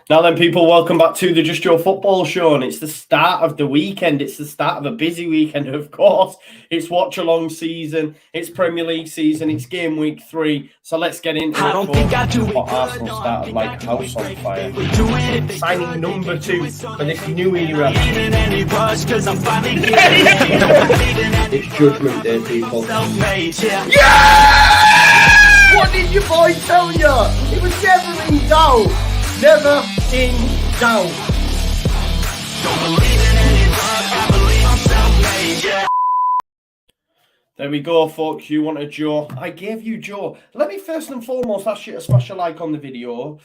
Now then, people, welcome back to the Just Joe Football Show, and it's the start of the weekend. It's the start of a busy weekend, of course. It's watch-along season, it's Premier League season, it's game week 3, so let's get into it. I don't think I do it. Arsenal started like a house on fire. Signing number 2 for this new era. It's Judgment Day, people. Yeah! What did your boy tell you? It was never in doubt. Never in doubt. Don't believe in any luck, I believe I'm self-made, yeah. There we go, folks. You wanted Joe. I gave you Joe. Let me first and foremost ask you to smash a like on the video.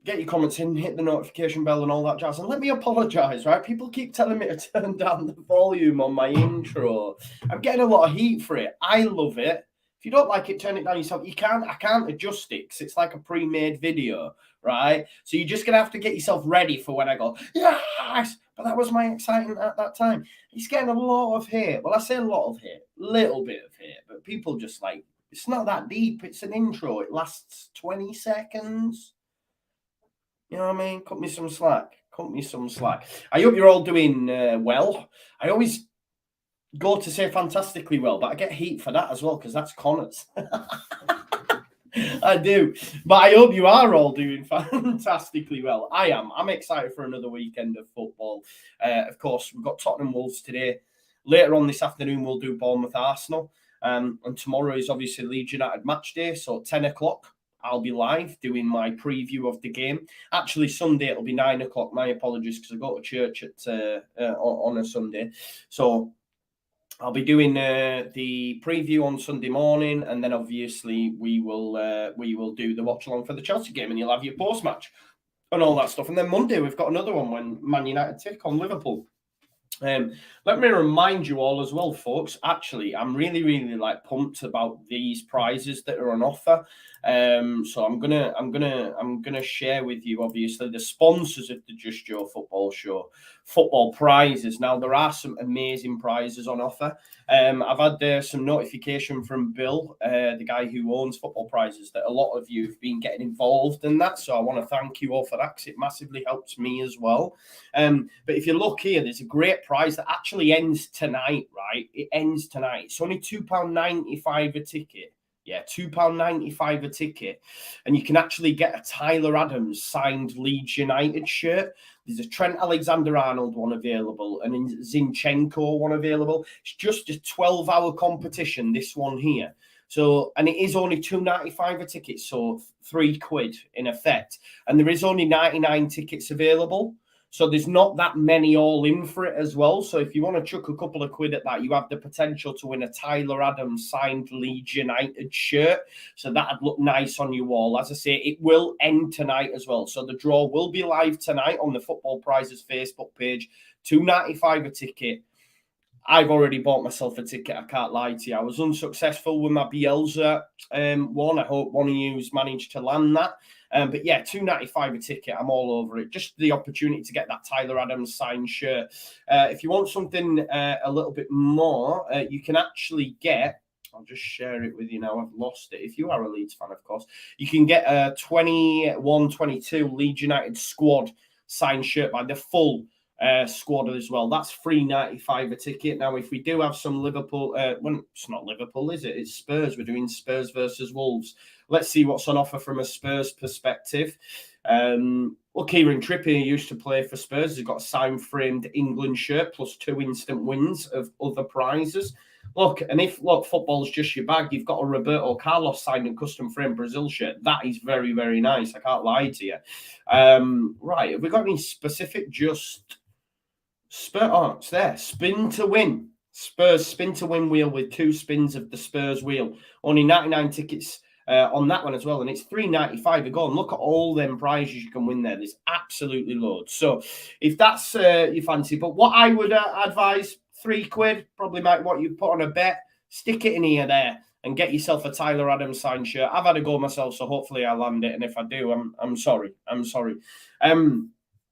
Get your comments in, hit the notification bell and all that jazz. And let me apologise, right? People keep telling me to turn down the volume on my intro. I'm getting a lot of heat for it. I love it. If you don't like it, turn it down yourself. I can't adjust it because it's like a pre-made video, right? So you're just going to have to get yourself ready for when I go, yes! But that was my excitement at that time. He's getting a lot of hate. Well, I say a lot of hate, little bit of hate, but people just like, it's not that deep. It's an intro. It lasts 20 seconds. You know what I mean? Cut me some slack. Cut me some slack. I hope you're all doing well. I always go to say fantastically well, but I get heat for that as well because that's Connor's. I do. But I hope you are all doing fantastically well. I am. I'm excited for another weekend of football. Of course, we've got Tottenham Wolves today. Later on this afternoon, we'll do Bournemouth Arsenal. And tomorrow is obviously Leeds United match day. So at 10 o'clock, I'll be live doing my preview of the game. Actually, Sunday, it'll be 9 o'clock. My apologies because I go to church on a Sunday. So I'll be doing the preview on Sunday morning, and then obviously we will do the watch along for the Chelsea game, and you'll have your post match and all that stuff. And then Monday we've got another one when Man United take on Liverpool. Let me remind you all as well, folks. Actually, I'm really like pumped about these prizes that are on offer. So I'm gonna share with you obviously the sponsors of the Just Joe Football Show football prizes. Now there are some amazing prizes on offer. I've had some notification from Bill, the guy who owns Football Prizes, that a lot of you have been getting involved in that. So I want to thank you all for that because it massively helps me as well. But if you look here, there's a great prize that actually ends tonight, right? It ends tonight. It's only £2.95 a ticket. Yeah, £2.95 a ticket. And you can actually get a Tyler Adams signed Leeds United shirt. There's a Trent Alexander-Arnold one available and a Zinchenko one available. It's just a 12-hour competition, this one here. So, and it is only £2.95 a ticket, so £3 in effect. And there is only 99 tickets available. So there's not that many all in for it as well. So if you want to chuck a couple of quid at that, you have the potential to win a Tyler Adams signed Leeds United shirt. So that'd look nice on you all. As I say, it will end tonight as well. So the draw will be live tonight on the Football Prizes Facebook page. £2.95 a ticket. I've already bought myself a ticket. I can't lie to you. I was unsuccessful with my Bielsa one. I hope one of you's managed to land that. But yeah, £2.95 a ticket. I'm all over it. Just the opportunity to get that Tyler Adams signed shirt. If you want something a little bit more, you can actually get, I'll just share it with you now. I've lost it. If you are a Leeds fan, of course, you can get a 21-22 Leeds United squad signed shirt by the full squad as well. That's £3.95 a ticket. Now, if we do have some Liverpool, well, it's not Liverpool, is it? It's Spurs. We're doing Spurs versus Wolves. Let's see what's on offer from a Spurs perspective. Well, Kieran Trippier used to play for Spurs. He's got a signed framed England shirt plus 2 instant wins of other prizes. Look, and if football's just your bag, you've got a Roberto Carlos signed and custom framed Brazil shirt. That is very, very nice. I can't lie to you. Right, have we got any specific just Spurs? Oh, it's there. Spin to win. Spurs spin to win wheel with 2 spins of the Spurs wheel. Only 99 tickets on that one as well, and it's £3.95 a go. And look at all them prizes you can win there. There's absolutely loads. So if that's your fancy, but what I would advise, £3, probably might what you put on a bet, stick it in here there and get yourself a Tyler Adams signed shirt. I've had a go myself, so hopefully I'll land it. And if I do, I'm sorry.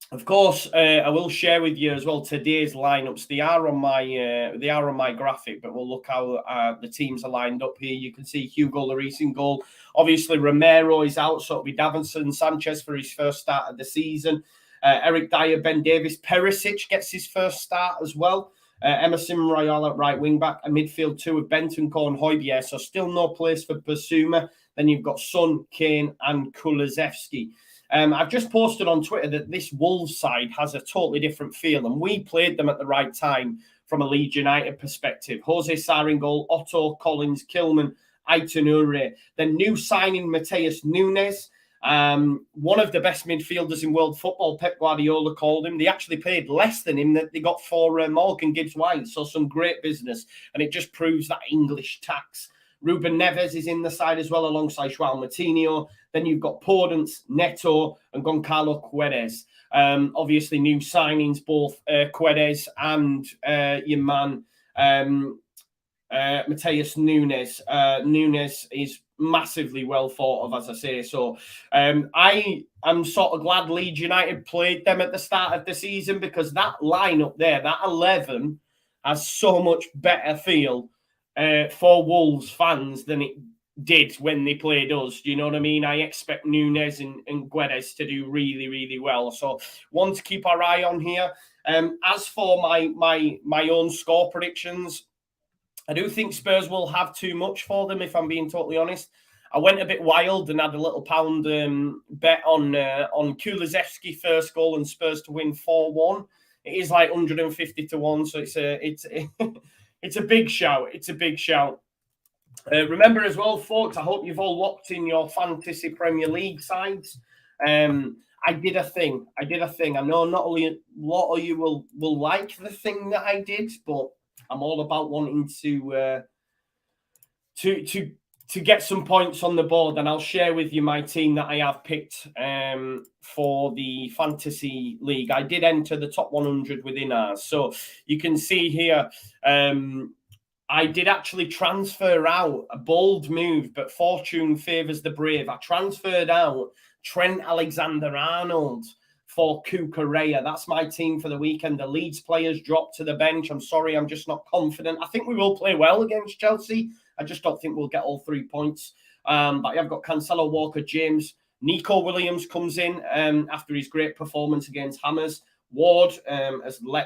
Of course, I will share with you as well today's lineups. They are on my graphic, but we'll look how the teams are lined up here. You can see Hugo Lloris in goal. Obviously, Romero is out, so it'll be Davinson Sanchez for his first start of the season. Eric Dyer, Ben Davies, Perisic gets his first start as well. Emerson Royal at right wing back, a midfield two of Bentancur and Højbjerg. So still no place for Basuma. Then you've got Son, Kane, and Kulusevski. I've just posted on Twitter that this Wolves side has a totally different feel, and we played them at the right time from a Leeds United perspective. Jose Sarr in goal, Otto, Collins, Kilman, Aitanure. Then new signing Matheus Nunes. One of the best midfielders in world football, Pep Guardiola called him. They actually paid less than him that they got for Morgan Gibbs-White. So some great business. And it just proves that English tax. Ruben Neves is in the side as well, alongside João Moutinho. Then you've got Podence, Neto, and Goncalo Guedes. Obviously, new signings, both Guedes and your man, Matheus Nunes. Nunes is massively well thought of, as I say. So I am sort of glad Leeds United played them at the start of the season, because that lineup there, that 11, has so much better feel for Wolves fans than it did when they played us. Do you know what I mean? I expect Nunes and Guedes to do really, really well. So one to keep our eye on here. As for my own score predictions, I do think Spurs will have too much for them, if I'm being totally honest. I went a bit wild and had a little pound bet on Kulusevski first goal and Spurs to win 4-1. It is like 150 to 1, so it's a big shout. It's a big shout. Remember as well, folks, I hope you've all locked in your fantasy Premier League sides. I did a thing. I know not only a lot of you will like the thing that I did, but I'm all about wanting to get some points on the board, and I'll share with you my team that I have picked for the fantasy league. I did enter the top 100 within ours, so you can see here. I did actually transfer out, a bold move, but fortune favours the brave. I transferred out Trent Alexander-Arnold for Cucurella. That's my team for the weekend. The Leeds players dropped to the bench. I'm sorry, I'm just not confident. I think we will play well against Chelsea. I just don't think we'll get all 3 points. But I've got Cancelo, Walker, James. Nico Williams comes in after his great performance against Hammers. Ward,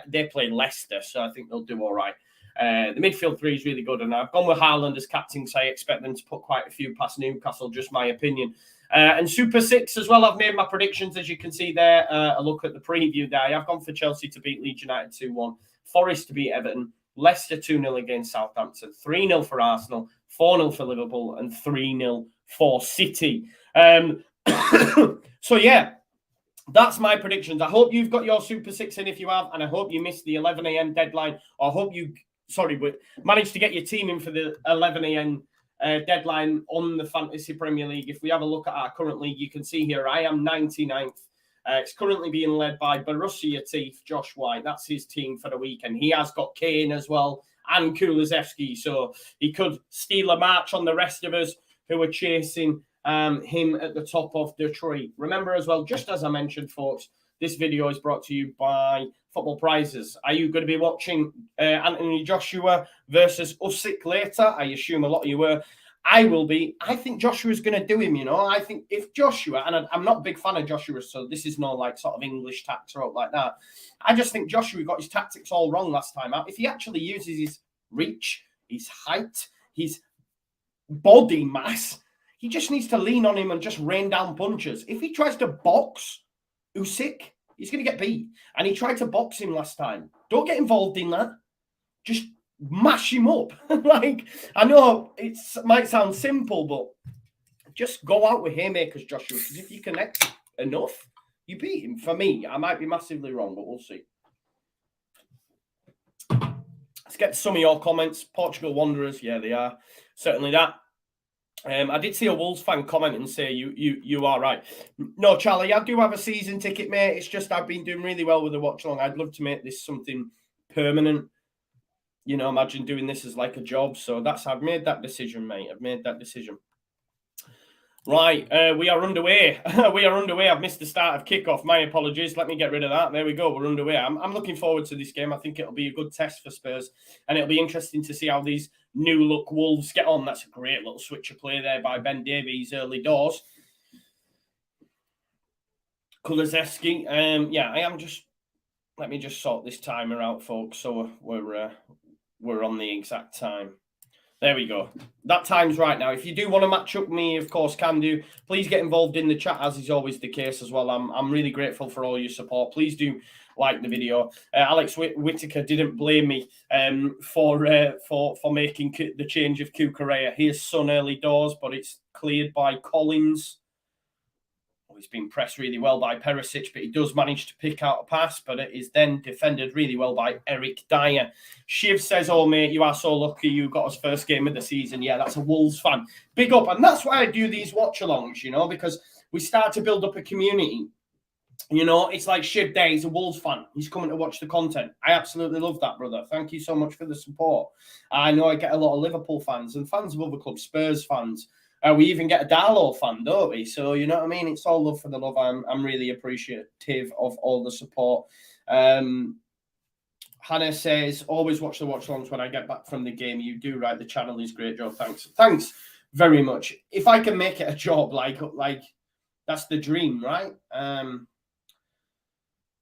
they play Leicester, so I think they'll do all right. The midfield three is really good, and I've gone with Haaland as captain, so I expect them to put quite a few past Newcastle, just my opinion. And Super 6 as well, I've made my predictions, as you can see there. A look at the preview there. I've gone for Chelsea to beat Leeds United 2-1, Forest to beat Everton, Leicester 2-0 against Southampton, 3-0 for Arsenal, 4-0 for Liverpool, and 3-0 for City. So, yeah, that's my predictions. I hope you've got your Super 6 in if you have, and I hope you missed the 11 a.m. deadline. Or I hope you, but managed to get your team in for the 11 a.m. Deadline on the Fantasy Premier League. If we have a look at our current league, you can see here I am 99th. It's currently being led by Borussia Thief, Josh White. That's his team for the weekend. He has got Kane as well and Kulusevski, so he could steal a march on the rest of us who are chasing him at the top of the tree. Remember as well, just as I mentioned, folks, this video is brought to you by Football Prizes. Are you going to be watching Anthony Joshua versus Usyk later? I assume a lot of you were. I will be. I think Joshua's going to do him, you know. I think if Joshua, and I'm not a big fan of Joshua, so this is no like sort of English tactics or like that. I just think Joshua got his tactics all wrong last time out. If he actually uses his reach, his height, his body mass, he just needs to lean on him and just rain down punches. If he tries to box Usyk, he's going to get beat. And he tried to box him last time. Don't get involved in that. Just mash him up. Like, I know it might sound simple, but just go out with haymakers, Joshua, because if you connect enough, you beat him. For me, I might be massively wrong, but we'll see. Let's get to some of your comments. Portugal Wanderers, yeah, they are. Certainly that. I did see a Wolves fan comment and say, you are right. No, Charlie, I do have a season ticket, mate. It's just I've been doing really well with the watch along. I'd love to make this something permanent. You know, imagine doing this as like a job. So I've made that decision, mate. I've made that decision. Right, we are underway. We are underway. I've missed the start of kickoff. My apologies. Let me get rid of that. There we go. We're underway. I'm looking forward to this game. I think it'll be a good test for Spurs, and it'll be interesting to see how these new look Wolves get on. That's a great little switch of play there by Ben Davies early doors. Kulusevski. Yeah, I am just. Let me just sort this timer out, folks. So we're on the exact time. There we go. That time's right now. If you do want to match up with me, of course, can do. Please get involved in the chat, as is always the case as well. I'm really grateful for all your support. Please do like the video. Alex Whittaker didn't blame me for making the change of Cucurella. Here's Son early doors, but it's cleared by Collins. He's been pressed really well by Perisic, but he does manage to pick out a pass, but it is then defended really well by Eric Dyer. Shiv says, oh, mate, you are so lucky you got us first game of the season. Yeah, that's a Wolves fan. Big up. And that's why I do these watch-alongs, you know, because we start to build up a community. You know, it's like Shiv there, he's a Wolves fan. He's coming to watch the content. I absolutely love that, brother. Thank you so much for the support. I know I get a lot of Liverpool fans and fans of other clubs, Spurs fans. We even get a Darlow fan, don't we? So, you know what I mean? It's all love for the love. I'm really appreciative of all the support. Hannah says, always watch the watch-alongs when I get back from the game. You do right. The channel is great, Joe. Thanks very much. If I can make it a job, like that's the dream, right?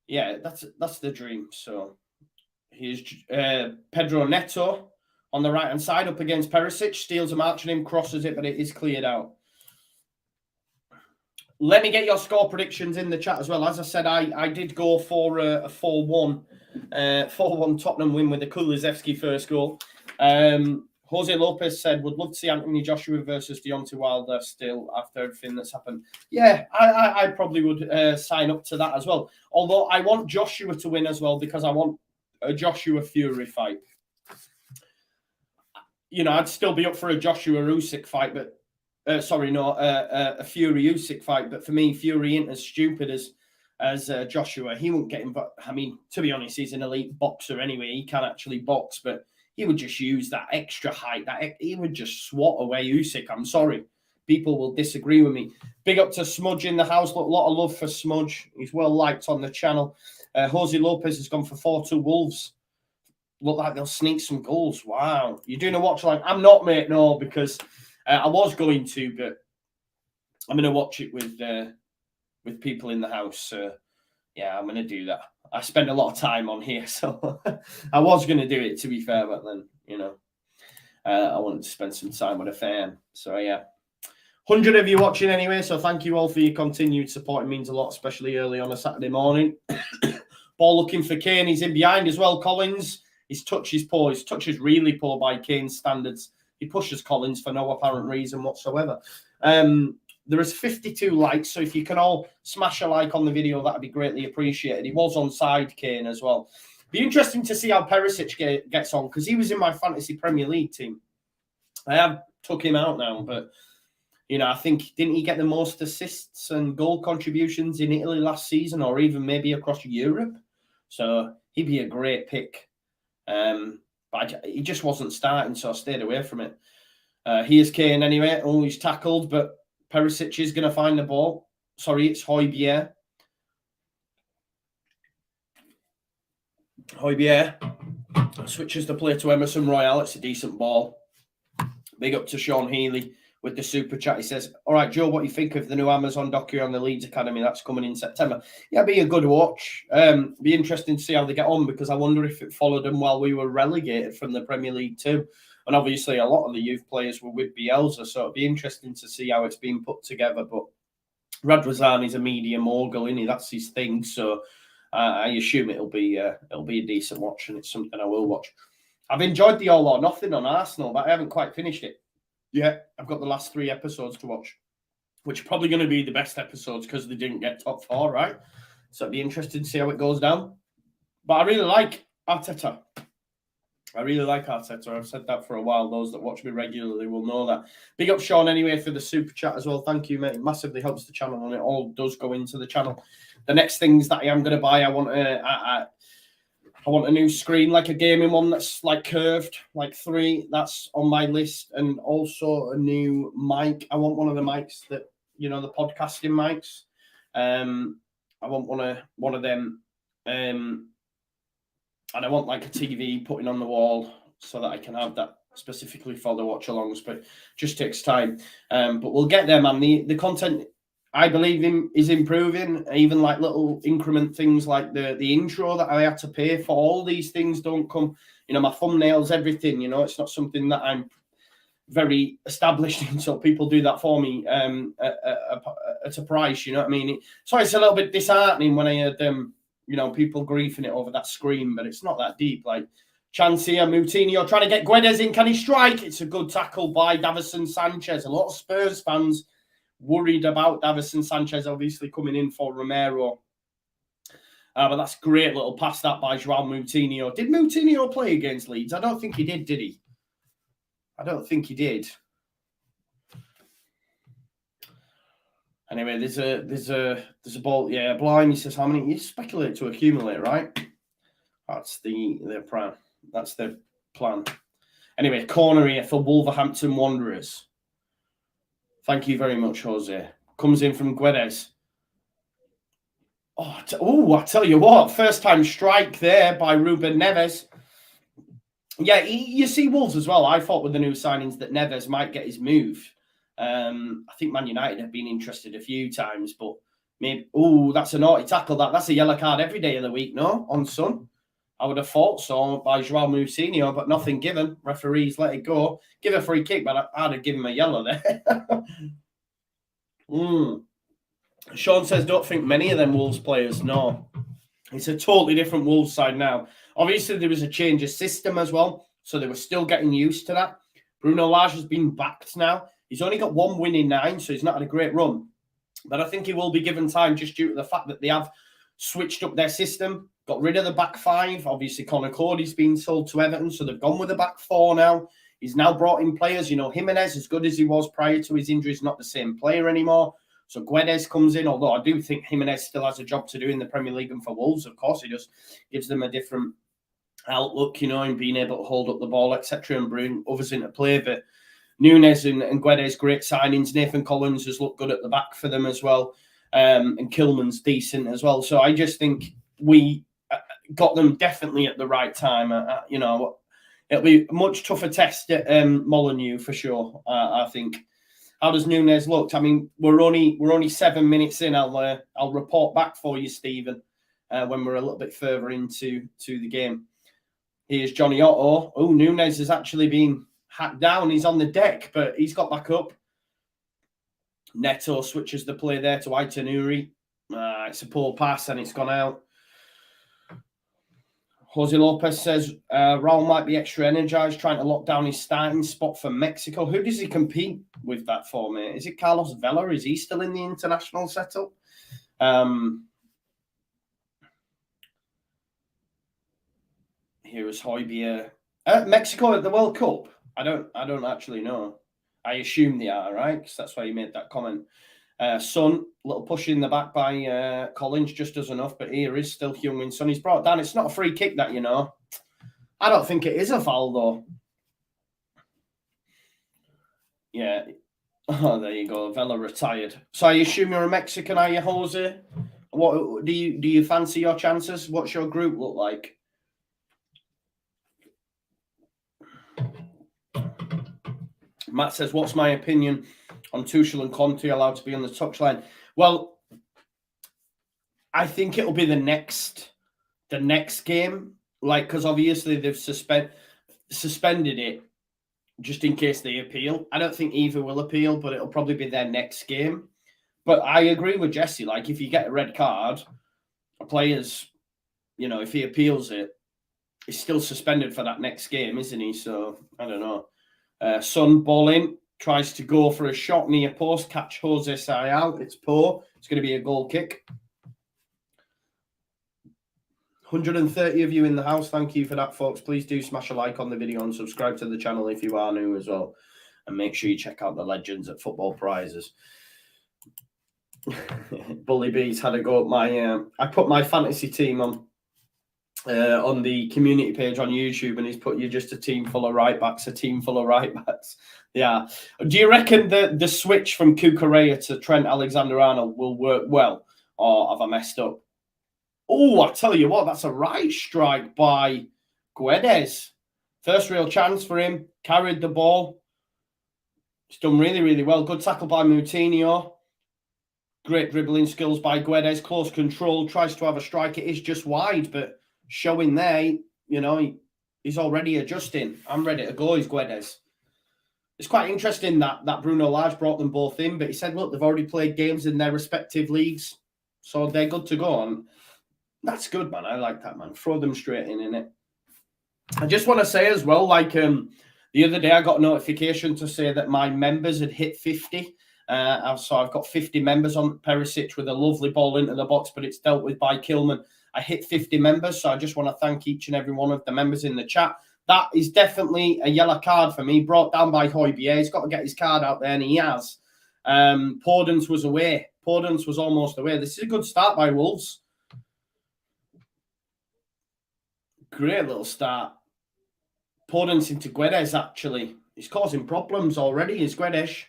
Yeah, that's the dream. So here's Pedro Neto. On the right-hand side, up against Perisic, steals a march on him, crosses it, but it is cleared out. Let me get your score predictions in the chat as well. As I said, I did go for a 4-1 Tottenham win with the Kulusevski first goal. Jose Lopez said, would love to see Anthony Joshua versus Deontay Wilder still after everything that's happened. Yeah, I probably would sign up to that as well. Although I want Joshua to win as well because I want a Joshua Fury fight. You know, I'd still be up for a Joshua Usyk fight, but a Fury Usyk fight. But for me, Fury ain't as stupid as Joshua. He won't get him. But I mean, to be honest, he's an elite boxer anyway. He can actually box, but he would just use that extra height. He would just swat away Usyk. I'm sorry, people will disagree with me. Big up to Smudge in the house. Look, a lot of love for Smudge. He's well liked on the channel. Jose Lopez has gone for 4-2 Wolves. Look like they'll sneak some goals. Wow. You're doing a watch line? I'm not, mate, no, because I was going to, but I'm going to watch it with people in the house. Yeah, I'm going to do that. I spend a lot of time on here, so I was going to do it, to be fair, but then, you know, I wanted to spend some time with a fan. So, yeah. 100 of you watching anyway, so thank you all for your continued support. It means a lot, especially early on a Saturday morning. Ball looking for Kane. He's in behind as well, Collins. His touch is poor. His touch is really poor by Kane's standards. He pushes Collins for no apparent reason whatsoever. There is 52 likes, so if you can all smash a like on the video, that would be greatly appreciated. He was onside, Kane, as well. Be interesting to see how Perisic gets on, because he was in my fantasy Premier League team. I have took him out now, but, you know, I think, didn't he get the most assists and goal contributions in Italy last season, or even maybe across Europe? So he'd be a great pick. But he just wasn't starting, so I stayed away from it. Here's Kane anyway. Oh, he's tackled, but Perisic is going to find the ball. Sorry, it's Højbjerg. Højbjerg switches the play to Emerson Royal. It's a decent ball. Big up to Sean Healy with the super chat. He says, all right, Joe, what do you think of the new Amazon docu on the Leeds Academy that's coming in September? Yeah, be a good watch. Be interesting to see how they get on, because I wonder if it followed them while we were relegated from the Premier League too. And obviously a lot of the youth players were with Bielsa, so it'd be interesting to see how it's been put together. But Radrazan is a media mogul, isn't he? That's his thing. So I assume it'll be a decent watch, and it's something I will watch. I've enjoyed the All or Nothing on Arsenal, but I haven't quite finished it. Yeah, I've got the last 3 episodes to watch, which are probably going to be the best episodes because they didn't get top 4, right? So it'd be interesting to see how it goes down. But I really like Arteta. I've said that for a while. Those that watch me regularly will know that. Big up Sean anyway for the super chat as well. Thank you, mate. It massively helps the channel, and it all does go into the channel. The next things that I am going to buy, I want I want a new screen, like a gaming one that's like curved, like 3. That's on my list. And also a new mic. I want one of the mics that, you know, the podcasting mics. I want one of them. And I want like a TV putting on the wall so that I can have that specifically for the watch alongs, but it just takes time. But we'll get there, man. The content, I believe in, is improving. Even like little increment things like the intro that I had to pay for. All these things don't come, you know, my thumbnails, everything, you know, it's not something that I'm very established in, so people do that for me at a price, you know what I mean? So it's a little bit disheartening when I heard you know, people griefing it over that screen, but it's not that deep. Like chance here, Moutinho trying to get Guedes in. Can he strike? It's a good tackle by Davinson Sanchez. A lot of Spurs fans worried about Davinson Sanchez obviously coming in for Romero. But that's a great little pass that by Joao Moutinho. Did Moutinho play against Leeds? I don't think he did he? I don't think he did. Anyway, there's a ball. Yeah, Blimey says how many? You speculate to accumulate, right? That's the plan. That's the plan. Anyway, corner here for Wolverhampton Wanderers. Thank you very much, Jose. Comes in from Guedes. Oh, I tell you what, first time strike there by Ruben Neves. Yeah, you see Wolves as well. I thought with the new signings that Neves might get his move. I think Man United have been interested a few times, but maybe. Oh, that's a naughty tackle. That's a yellow card every day of the week, no? On Sun. I would have thought so by Joao Moutinho, but nothing given. Referees let it go. Give a free kick, but I'd have given him a yellow there. Sean says, don't think many of them Wolves players. No. It's a totally different Wolves side now. Obviously, there was a change of system as well, so they were still getting used to that. Bruno Lage has been backed now. He's only got 1 win in 9, so he's not had a great run. But I think he will be given time just due to the fact that they have switched up their system, got rid of the back 5. Obviously, Conor Cody's been sold to Everton, so they've gone with the back 4 now. He's now brought in players. You know, Jimenez, as good as he was prior to his injury, is not the same player anymore. So Guedes comes in, although I do think Jimenez still has a job to do in the Premier League and for Wolves. Of course, he just gives them a different outlook, you know, in being able to hold up the ball, etc., and bring others into play. But Nunes and Guedes, great signings. Nathan Collins has looked good at the back for them as well. And Kilman's decent as well. So I just think we got them definitely at the right time. You know, it'll be a much tougher test at Molineux for sure, I think. How does Nunes look? I mean, we're only 7 minutes in. I'll report back for you, Stephen, when we're a little bit further into the game. Here's Johnny Otto. Oh, Nunes has actually been hacked down. He's on the deck, but he's got back up. Neto switches the play there to Aitanuri. It's a poor pass and it's gone out. Jose Lopez says Raul might be extra energized, trying to lock down his starting spot for Mexico. Who does he compete with that for, mate? Is it Carlos Vela? Is he still in the international setup? Here is Højbjerg. Mexico at the World Cup? I don't actually know. I assume they are, right? Because that's why you made that comment. Son, little push in the back by Collins, just does enough, but here is still Heung-min Son. He's brought down. It's not a free kick that, you know. I don't think it is a foul, though. Yeah. Oh, there you go. Vela retired. So I assume you're a Mexican, are you, Jose? What do you fancy your chances? What's your group look like? Matt says, what's my opinion on Tuchel and Conte allowed to be on the touchline? Well, I think it'll be the next game, like, because obviously they've suspended it just in case they appeal. I don't think either will appeal, but it'll probably be their next game. But I agree with Jesse. Like, if you get a red card, a player's, you know, if he appeals it, he's still suspended for that next game, isn't he? So I don't know. Son, ball in, tries to go for a shot near post, catch Jose Sayal. It's poor. It's going to be a goal kick. 130 of you in the house. Thank you for that, folks. Please do smash a like on the video and subscribe to the channel if you are new as well. And make sure you check out the legends at Football Prizes. Bully B's had a go at my... I put my fantasy team on on the community page on YouTube, and he's put, "You're just a team full of right backs, a team full of right backs." Yeah. Do you reckon the switch from Cucurella to Trent Alexander-Arnold will work well, or have I messed up? Oh, I tell you what, that's a right strike by Guedes. First real chance for him. Carried the ball. He's done really, really well. Good tackle by Moutinho. Great dribbling skills by Guedes. Close control. Tries to have a strike. It is just wide, but showing there, he's already adjusting. I'm ready to go, he's Guedes. It's quite interesting that Bruno Lage brought them both in, but he said, look, they've already played games in their respective leagues, so they're good to go. And that's good, man. I like that, man. Throw them straight in it. I just want to say as well, the other day I got a notification to say that my members had hit 50. So I've got 50 members on Perisic with a lovely ball into the box, but it's dealt with by Kilman. I hit 50 members, so I just want to thank each and every one of the members in the chat. That is definitely a yellow card for me, brought down by Højbjerg. He's got to get his card out there, and he has. Podence was away. Podence was almost away. This is a good start by Wolves. Great little start. Podence into Guedes, actually. He's causing problems already, is Guedes.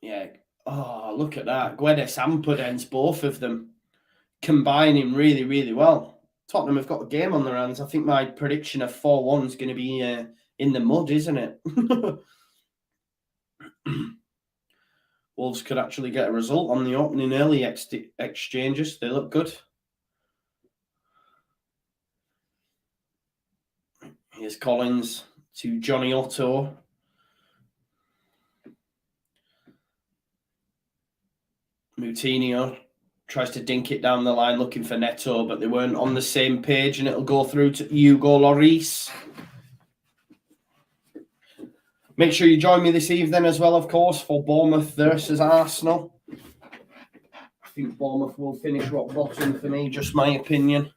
Yeah. Oh, look at that. Guedes and Podence, both of them combining really, really well. Tottenham have got a game on their hands. I think my prediction of 4-1 is going to be in the mud, isn't it? Wolves could actually get a result on the opening early exchanges. They look good. Here's Collins to Johnny Otto. Moutinho tries to dink it down the line looking for Neto, but they weren't on the same page, and it'll go through to Hugo Lloris. Make sure you join me this evening as well, of course, for Bournemouth versus Arsenal. I think Bournemouth will finish rock bottom for me, just my opinion.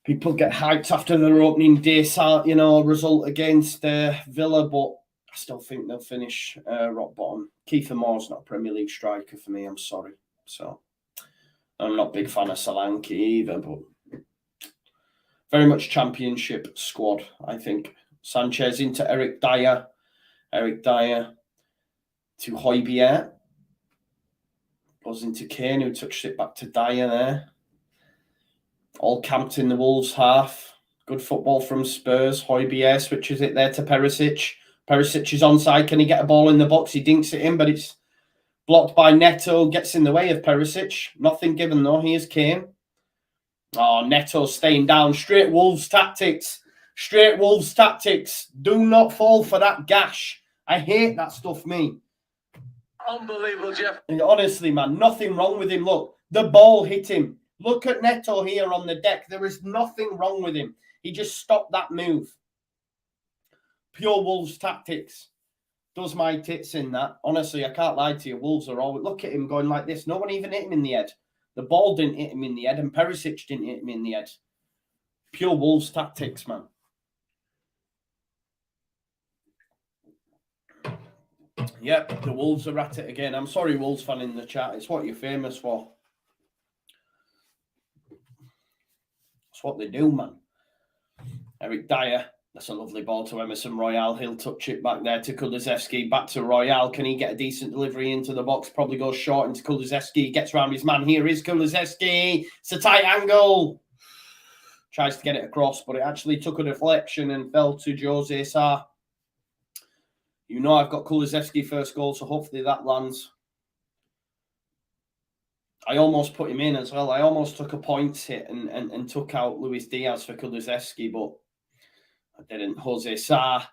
People get hyped after their opening day, result against Villa, but I still think they'll finish rock bottom. Kiefer Moore's not a Premier League striker for me, I'm sorry. So I'm not a big fan of Solanke either, but very much championship squad, I think. Sanchez into Eric Dyer. Eric Dyer to Højbjerg. Goes into Kane, who touched it back to Dyer there. All camped in the Wolves half. Good football from Spurs. Højbjerg switches it there to Perisic. Perisic is onside. Can he get a ball in the box? He dinks it in, but it's blocked by Neto. Gets in the way of Perisic. Nothing given, though. Here's Kane. Oh, Neto staying down. Straight Wolves tactics. Straight Wolves tactics. Do not fall for that gash. I hate that stuff, me. Unbelievable, Jeff. And honestly, man, nothing wrong with him. Look, the ball hit him. Look at Neto here on the deck. There is nothing wrong with him. He just stopped that move. Pure Wolves tactics. Does my tits in that. Honestly, I can't lie to you. Wolves are always... Look at him going like this. No one even hit him in the head. The ball didn't hit him in the head, and Perisic didn't hit him in the head. Pure Wolves tactics, man. Yep, the Wolves are at it again. I'm sorry, Wolves fan in the chat. It's what you're famous for. That's what they do, man. Eric Dyer. That's a lovely ball to Emerson Royale. He'll touch it back there to Kulusevski. Back to Royale. Can he get a decent delivery into the box? Probably goes short into Kulusevski. Gets around his man. Here is Kulusevski. It's a tight angle. Tries to get it across, but it actually took a deflection and fell to Jose Sarr. You know I've got Kulusevski first goal, so hopefully that lands. I almost put him in as well. I almost took a points hit and took out Luis Diaz for Kulusevski, but I didn't. Jose Sarr.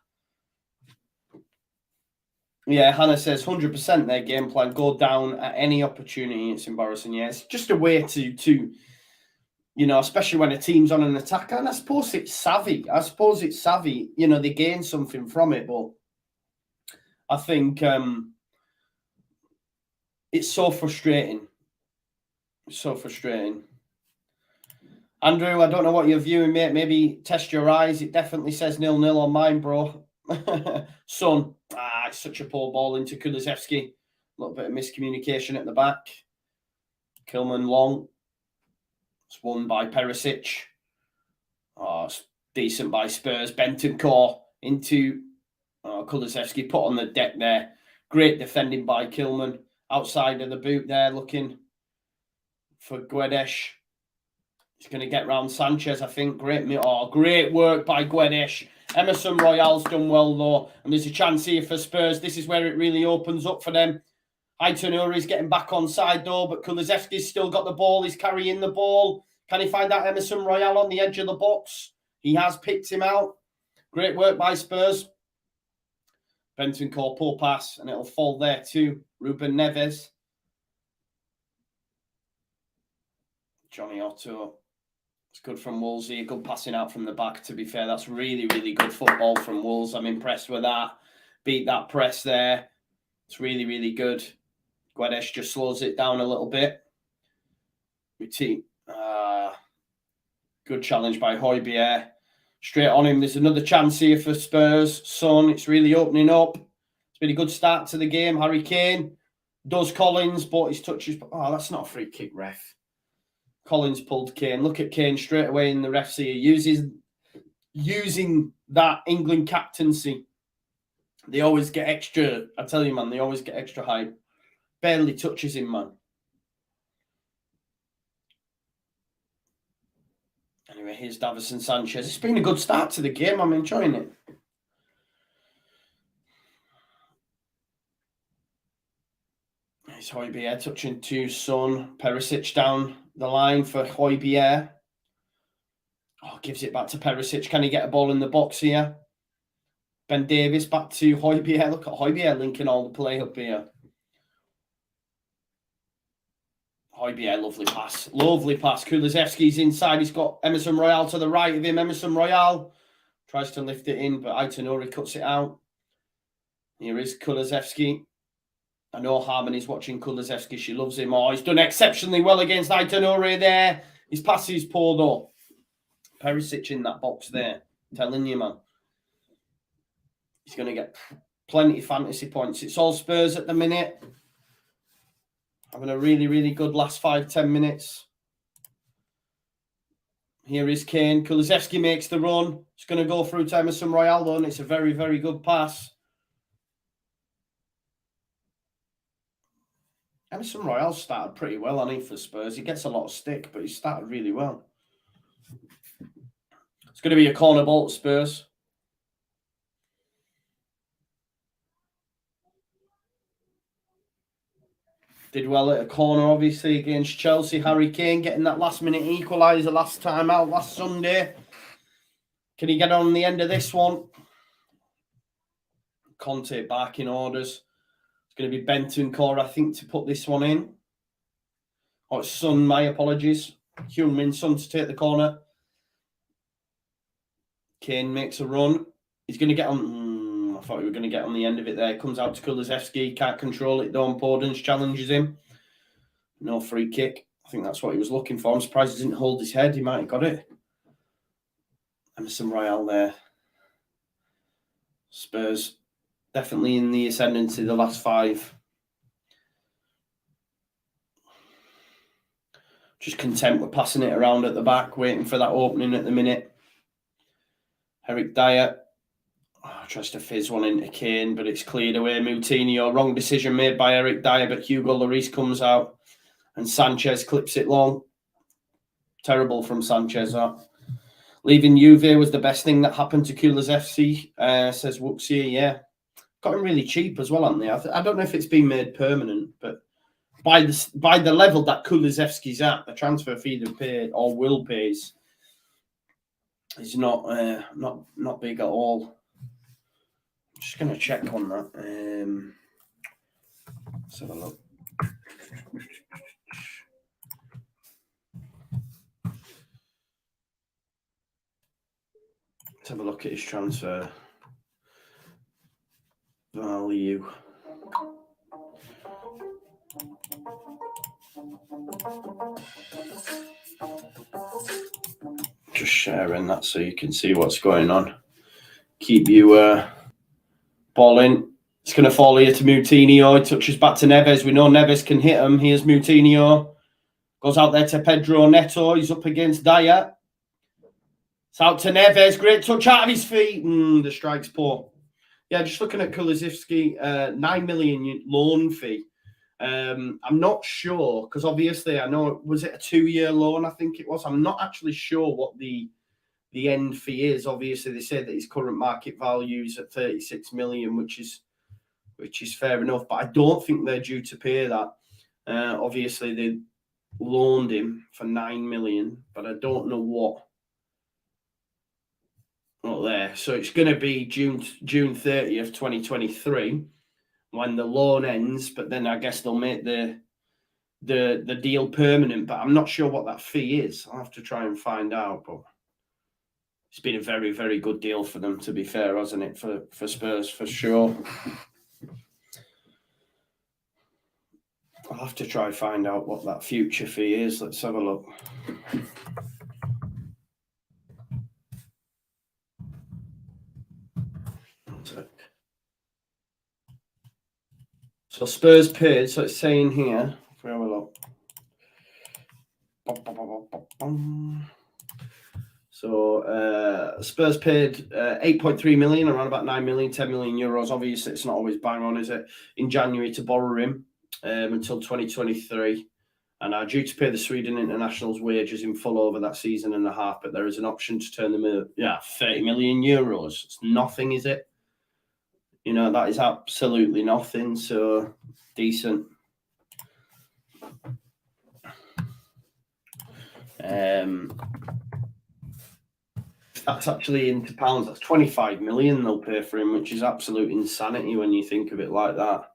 Yeah, Hannah says 100% their game plan. Go down at any opportunity. It's embarrassing. Yeah, it's just a way to especially when a team's on an attack. And I suppose it's savvy. They gain something from it, but I think it's so frustrating. It's so frustrating. Andrew, I don't know what you're viewing, mate. Maybe test your eyes. It definitely says 0-0 on mine, bro. Son. It's such a poor ball into Kulusevski. A little bit of miscommunication at the back. Kilman long. It's won by Perisic. Oh, it's decent by Spurs. Bentancur into Kulusevski, put on the deck there. Great defending by Kilman. Outside of the boot there, looking for Guedes. He's going to get round Sanchez, I think. Great work by Guedes. Emerson Royale's done well, though. And there's a chance here for Spurs. This is where it really opens up for them. Aït-Nouri's getting back on side, though, but Kulusevski's still got the ball. He's carrying the ball. Can he find that Emerson Royale on the edge of the box? He has picked him out. Great work by Spurs. Bentancur, poor pass, and it'll fall there to Ruben Neves. Johnny Otto. It's good from Wolves here. Good passing out from the back, to be fair. That's really, really good football from Wolves. I'm impressed with that. Beat that press there. It's really, really good. Guedes just slows it down a little bit. Good challenge by Højbjerg. Straight on him. There's another chance here for Spurs. Son, it's really opening up. It's been a good start to the game. Harry Kane does Collins, but his touches. Oh, that's not a free kick, ref. Collins pulled Kane. Look at Kane straight away in the refs here. Using that England captaincy. They always get extra. I tell you, man, they always get extra hype. Barely touches him, man. Anyway, here's Davison Sanchez. It's been a good start to the game. I'm enjoying it. It's Højbjerg touching to Son. Perisic down the line for Højbjerg. Oh, gives it back to Perisic. Can he get a ball in the box here? Ben Davies back to Højbjerg. Look at Højbjerg linking all the play up here. Højbjerg, lovely pass. Lovely pass. Kulusevski's inside. He's got Emerson Royale to the right of him. Emerson Royale tries to lift it in, but Aït-Nouri cuts it out. Here is Kulusevski. I know Harmony's watching Kulusevski. She loves him. Oh, he's done exceptionally well against Aït-Nouri there. His pass is pulled up. Perisic in that box there. I'm telling you, man. He's going to get plenty of fantasy points. It's all Spurs at the minute. Having a really, really good last 5-10 minutes. Here is Kane. Kulusevski makes the run. It's going to go through to Emerson Royale, though, and it's a very, very good pass. Emerson Royale started pretty well, hasn't he, for Spurs? He gets a lot of stick, but he started really well. It's going to be a corner ball to Spurs. Did well at a corner, obviously, against Chelsea. Harry Kane getting that last-minute equaliser last time out, last Sunday. Can he get on the end of this one? Conte back in orders. It's going to be Bentancur, I think, to put this one in. Oh, it's Son, my apologies. Heung-min Son to take the corner. Kane makes a run. He's going to get on... I thought he was going to get on the end of it there. Comes out to Kulusevski. Can't control it, though. Podence challenges him. No free kick. I think that's what he was looking for. I'm surprised he didn't hold his head. He might have got it. Emerson Royale there. Spurs definitely in the ascendancy the last 5. Just content with passing it around at the back, waiting for that opening at the minute. Eric Dyer. Tries to fizz one into Kane, but it's cleared away. Moutinho, wrong decision made by Eric Dyer, but Hugo Lloris comes out and Sanchez clips it long. Terrible from Sanchez, that. Leaving Juve was the best thing that happened to Kulusevski, says Wooksy. Yeah. Got him really cheap as well, haven't they? I don't know if it's been made permanent, but by the level that Kulusevski's at, the transfer fee they pay or will pay is not big at all. Just going to check on that. Let's have a look. Let's have a look at his transfer value. Just sharing that so you can see what's going on. Keep you... ball in. It's going to fall here to Moutinho. He touches back to Neves. We know Neves can hit him. Here's Moutinho. Goes out there to Pedro Neto. He's up against Dyer. It's out to Neves. Great touch out of his feet. The strike's poor. Yeah, just looking at Kulusevski, 9 million loan fee. I'm not sure, because obviously I know, was it a 2-year loan? I think it was. I'm not actually sure what the end fee is. Obviously, they say that his current market value is at 36 million, which is fair enough. But I don't think they're due to pay that. Obviously, they loaned him for 9 million, but I don't know what there. So it's going to be June 30th, 2023, when the loan ends. But then I guess they'll make the deal permanent. But I'm not sure what that fee is. I'll have to try and find out. But it's been a very, very good deal for them, to be fair, hasn't it? For Spurs, for sure. I'll have to try and find out what that future fee is. Let's have a look. So Spurs paid, so it's saying here, if we have a look. So Spurs paid 8.3 million, around about 9 million, 10 million euros. Obviously, it's not always bang on, is it? In January to borrow him until 2023. And are due to pay the Sweden internationals' wages in full over that season and a half, but there is an option to turn them 30 million euros. It's nothing, is it? You know, that is absolutely nothing. So decent. That's actually into pounds. That's 25 million they'll pay for him, which is absolute insanity when you think of it like that.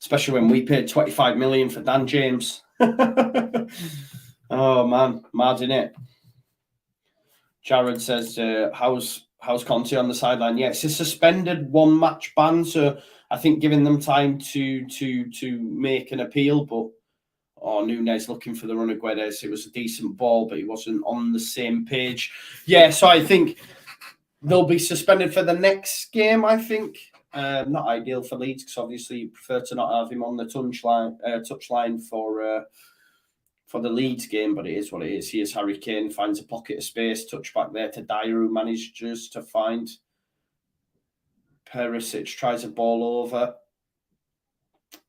Especially when we paid 25 million for Dan James. Oh man, mad, innit? Jared says, how's Conte on the sideline? Yeah, it's a suspended 1-match ban, so I think giving them time to make an appeal. But Nunes looking for the run of Guedes. It was a decent ball, but he wasn't on the same page. Yeah, so I think they'll be suspended for the next game, I think. Not ideal for Leeds, because obviously you prefer to not have him on the touchline for the Leeds game, but it is what it is. Here's Harry Kane, finds a pocket of space, touch back there to Dyer, who manages to find Perisic, tries a ball over.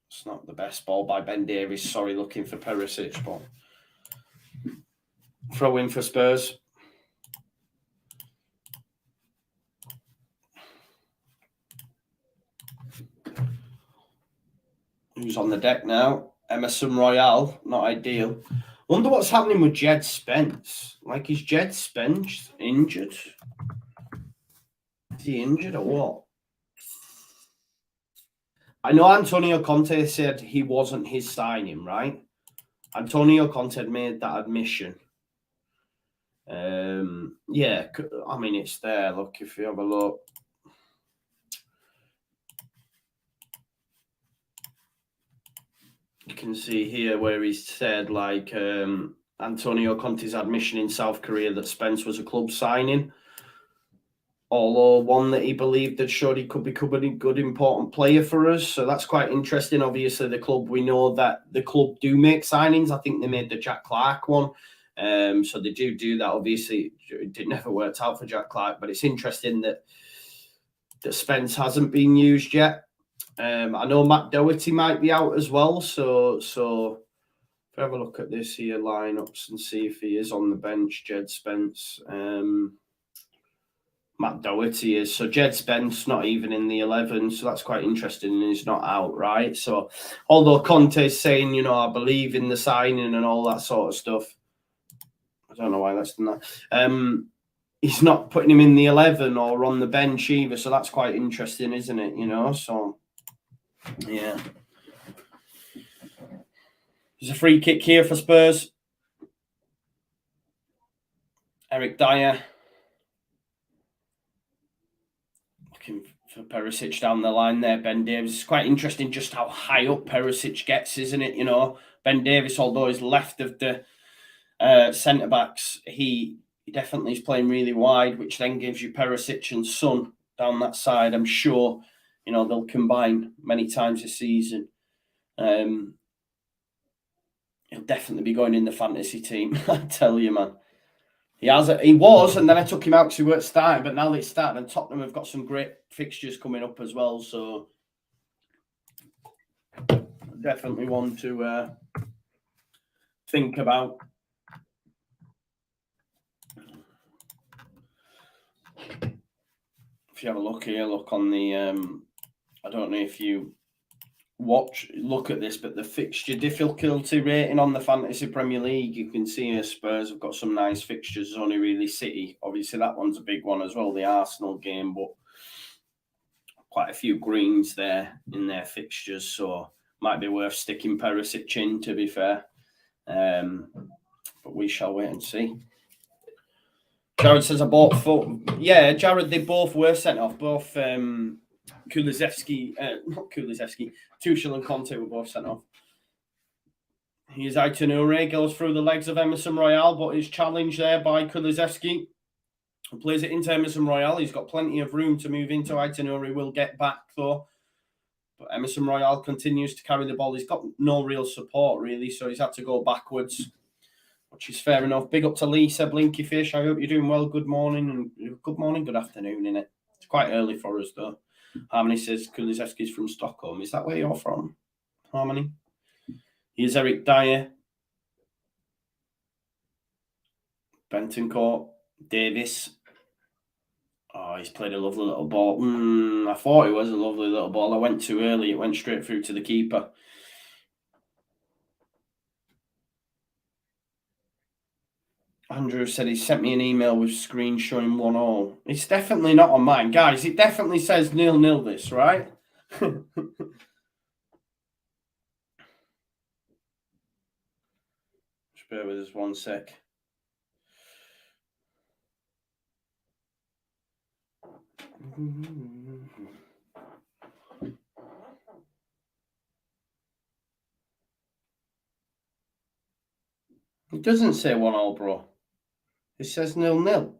It's not the best ball by Ben Davies. Sorry, looking for Perisic, but throw in for Spurs. Who's on the deck now? Emerson Royale, not ideal. Wonder what's happening with Jed Spence. Like, is Jed Spence injured? Is he injured or what? I know Antonio Conte said he wasn't his signing, right? Antonio Conte had made that admission. Yeah, I mean, it's there. Look, if you have a look. You can see here where he said, like, Antonio Conte's admission in South Korea that Spence was a club signing. Although one that he believed that showed he could become a good, important player for us. So that's quite interesting. Obviously, the club, we know that the club do make signings. I think they made the Jack Clark one. So they do that. Obviously, it never worked out for Jack Clark, but it's interesting that Spence hasn't been used yet. I know Matt Doherty might be out as well. So if I have a look at this here, lineups, and see if he is on the bench, Jed Spence. Matt Doherty is. So Jed Spence not even in the 11. So that's quite interesting. And he's not out, right? So although Conte's saying, you know, I believe in the signing and all that sort of stuff. I don't know why that's done that. He's not putting him in the 11 or on the bench either. So that's quite interesting, isn't it? You know, so yeah. There's a free kick here for Spurs. Eric Dyer. Looking for Perisic down the line there. Ben Davies. It's quite interesting just how high up Perisic gets, isn't it? You know, Ben Davies, although he's left of the centre-backs, he definitely is playing really wide, which then gives you Perisic and Son down that side. I'm sure, you know, they'll combine many times this season. He'll He'll definitely be going in the fantasy team. I tell you, man. He was, and then I took him out because he weren't starting. But now that it's started, and Tottenham have got some great fixtures coming up as well. So definitely one to think about. If you have a look here, look on the. I don't know if you look at this, but the fixture difficulty rating on the Fantasy Premier League, you can see Spurs have got some nice fixtures. Only really City, obviously that one's a big one as well, the Arsenal game, but quite a few greens there in their fixtures, so might be worth sticking Perisic in, to be fair. But we shall wait and see. Jared says I bought yeah, Jared, they both were sent off. Both Kulusevski, not Kulusevski, Tuchel and Conte were both sent off. Here's Aitanure, goes through the legs of Emerson Royale, but is challenged there by Kulusevski. Plays it into Emerson Royale. He's got plenty of room to move into. Aitanure will get back, though. But Emerson Royale continues to carry the ball. He's got no real support, really, so he's had to go backwards, which is fair enough. Big up to Lisa, Blinky Fish. I hope you're doing well. Good morning, and good afternoon, innit? It's quite early for us, though. Harmony says Kulusevski's from Stockholm. Is that where you're from, Harmony? Here's Eric Dyer. Bentoncourt. Davis. Oh, he's played a lovely little ball. I thought it was a lovely little ball. I went too early. It went straight through to the keeper. Andrew said he sent me an email with screen showing 1-0. It's definitely not on mine. Guys, it definitely says 0-0 this, right? Just bear with us one sec. It doesn't say 1-0, bro. It says 0-0.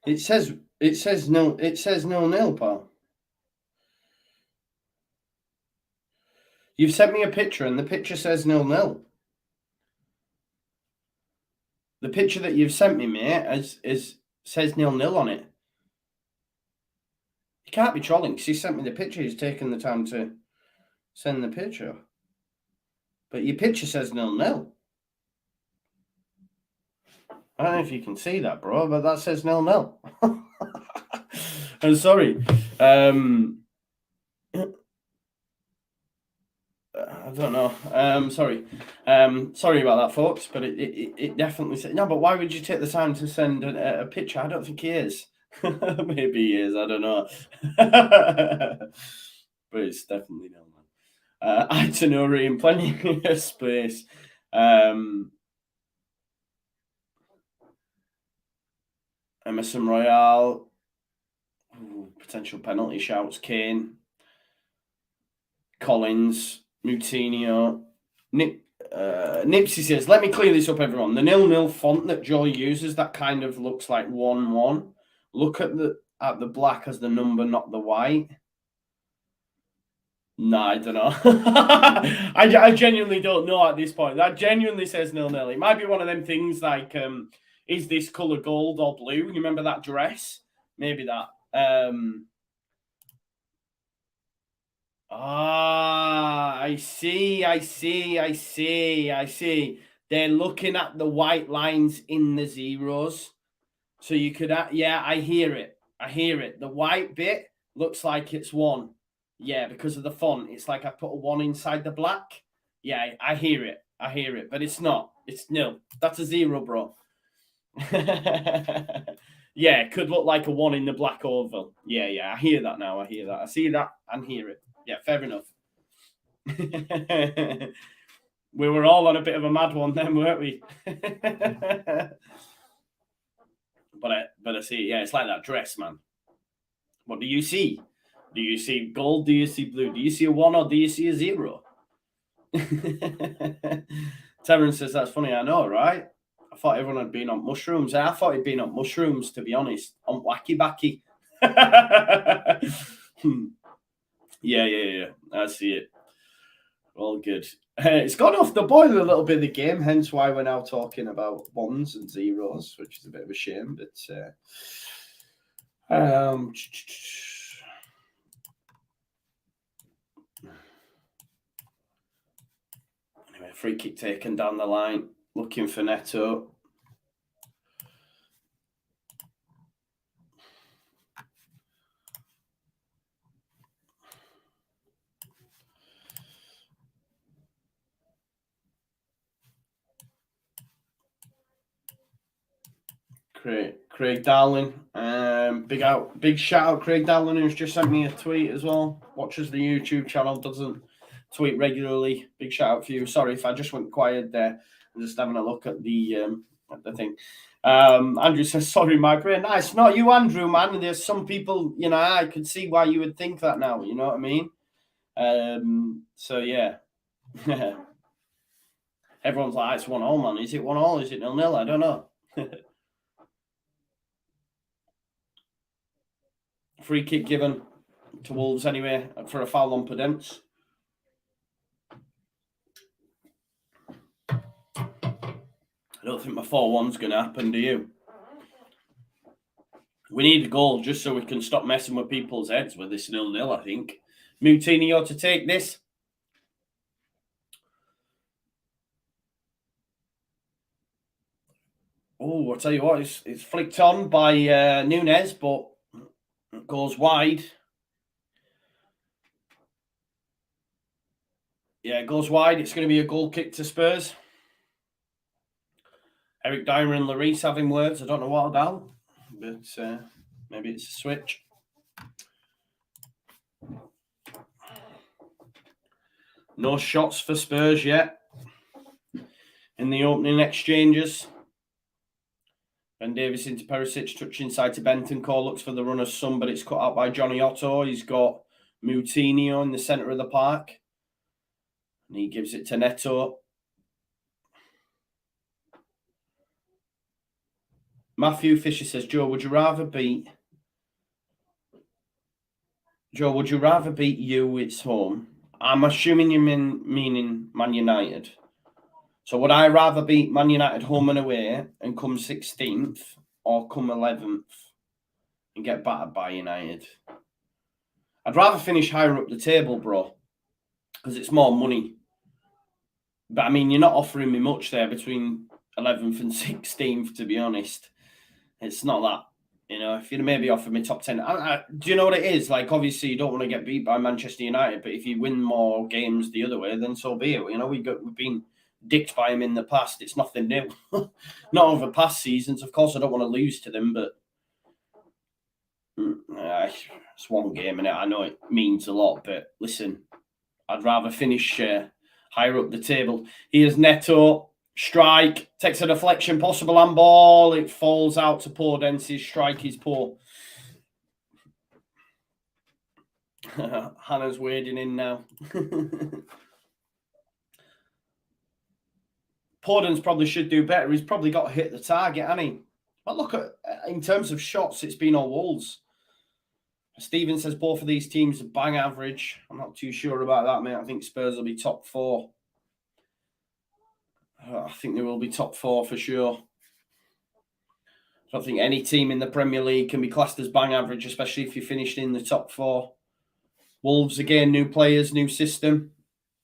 It says 0-0, pal. You've sent me a picture, and the picture says 0-0. The picture that you've sent me, mate, says 0-0 on it. You can't be trolling because he sent me the picture. He's taken the time to send the picture. But your picture says 0-0. I don't know if you can see that, bro, but that says 0-0. I'm sorry. I don't know. Sorry. Sorry about that, folks, but it definitely said... No, but why would you take the time to send a picture? I don't think he is. Maybe he is. I don't know. But it's definitely no man. Aitanuri in plenty of space. Emerson Royale. Ooh, potential penalty shouts. Kane. Collins. Moutinho. Nipsey says, let me clear this up, everyone. The 0-0 font that Joy uses, that kind of looks like 1-1. Look at the black as the number, not the white. No, I don't know. I genuinely don't know at this point. That genuinely says 0-0. It might be one of them things like, is this colour gold or blue? You remember that dress? Maybe that. I see. They're looking at the white lines in the zeros. So you could, yeah, I hear it. The white bit looks like it's 1. Yeah, because of the font. It's like I put a 1 inside the black. Yeah, I hear it. But it's not. It's 0. That's a 0, bro. Yeah, it could look like a 1 in the black oval. Yeah, I hear that now. I see that and hear it. Yeah, fair enough. We were all on a bit of a mad one then, weren't we? But I see, yeah, it's like that dress, man. What do you see? Do you see gold? Do you see blue? Do you see a 1 or do you see a 0? Terrence says, that's funny, I know, right? I thought everyone had been on mushrooms. I thought he'd been on mushrooms, to be honest. On wacky backy. Yeah. I see it. All good. It's gone off the boil a little bit, the game, hence why we're now talking about ones and zeros, which is a bit of a shame. But anyway, free kick taken down the line, looking for Neto. Craig Darling, big shout out Craig Darling, who's just sent me a tweet as well. Watches the YouTube channel, doesn't tweet regularly. Big shout out for you. Sorry if I just went quiet there. I'm just having a look at the thing. Andrew says, sorry, my brain. No, it's not you, Andrew, man. There's some people, I could see why you would think that now. You know what I mean? So yeah. Everyone's like, it's 1-1, man. Is it 1-1? Is it 0-0? I don't know. Free kick given to Wolves anyway for a foul on Podence. I don't think my 4-1's going to happen, do you? We need a goal just so we can stop messing with people's heads with this 0-0, I think. Moutinho to take this. Oh, I'll tell you what, it's flicked on by Nunez, but it goes wide. Yeah, it goes wide. It's going to be a goal kick to Spurs. Eric Dyer and Lloris having words. I don't know what about, but maybe it's a switch. No shots for Spurs yet in the opening exchanges. Ben Davies into Perisic, touch inside to Bentancur, looks for the runner's son, but it's cut out by Johnny Otto. He's got Moutinho in the centre of the park. And he gives it to Neto. Matthew Fisher says, Joe, would you rather beat you? It's home. I'm assuming you meaning Man United. So would I rather beat Man United home and away and come 16th or come 11th and get battered by United? I'd rather finish higher up the table, bro, because it's more money. But I mean, you're not offering me much there between 11th and 16th, to be honest. It's not that. If you'd maybe offered me top 10, do you know what it is? Like, obviously, you don't want to get beat by Manchester United, but if you win more games the other way, then so be it. We've been dicked by them in the past. It's nothing new. Not over past seasons. Of course, I don't want to lose to them, but it's one game, and I know it means a lot. But listen, I'd rather finish higher up the table. Here's Neto. Strike, takes a deflection, possible handball. It falls out to Podence's strike is poor. Hannah's wading in now. Podence probably should do better. He's probably got to hit the target, hasn't he? But look, in terms of shots, it's been all Wolves. Stephen says both of these teams are bang average. I'm not too sure about that, mate. I think Spurs will be top 4. I think they will be top 4 for sure. I don't think any team in the Premier League can be classed as bang average, especially if you finished in the top 4. Wolves, again, new players, new system.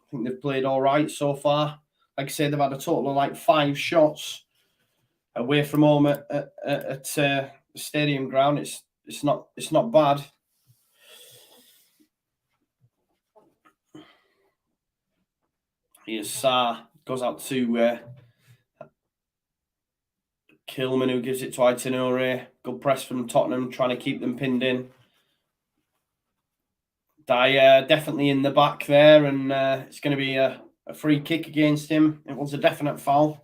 I think they've played all right so far. Like I said, they've had a total of 5 shots away from home at Stadium Ground. It's not bad. Here's Sarr. Goes out to Kilman, who gives it to Aitonore. Good press from Tottenham, trying to keep them pinned in. Dyer definitely in the back there, and it's going to be a free kick against him. It was a definite foul.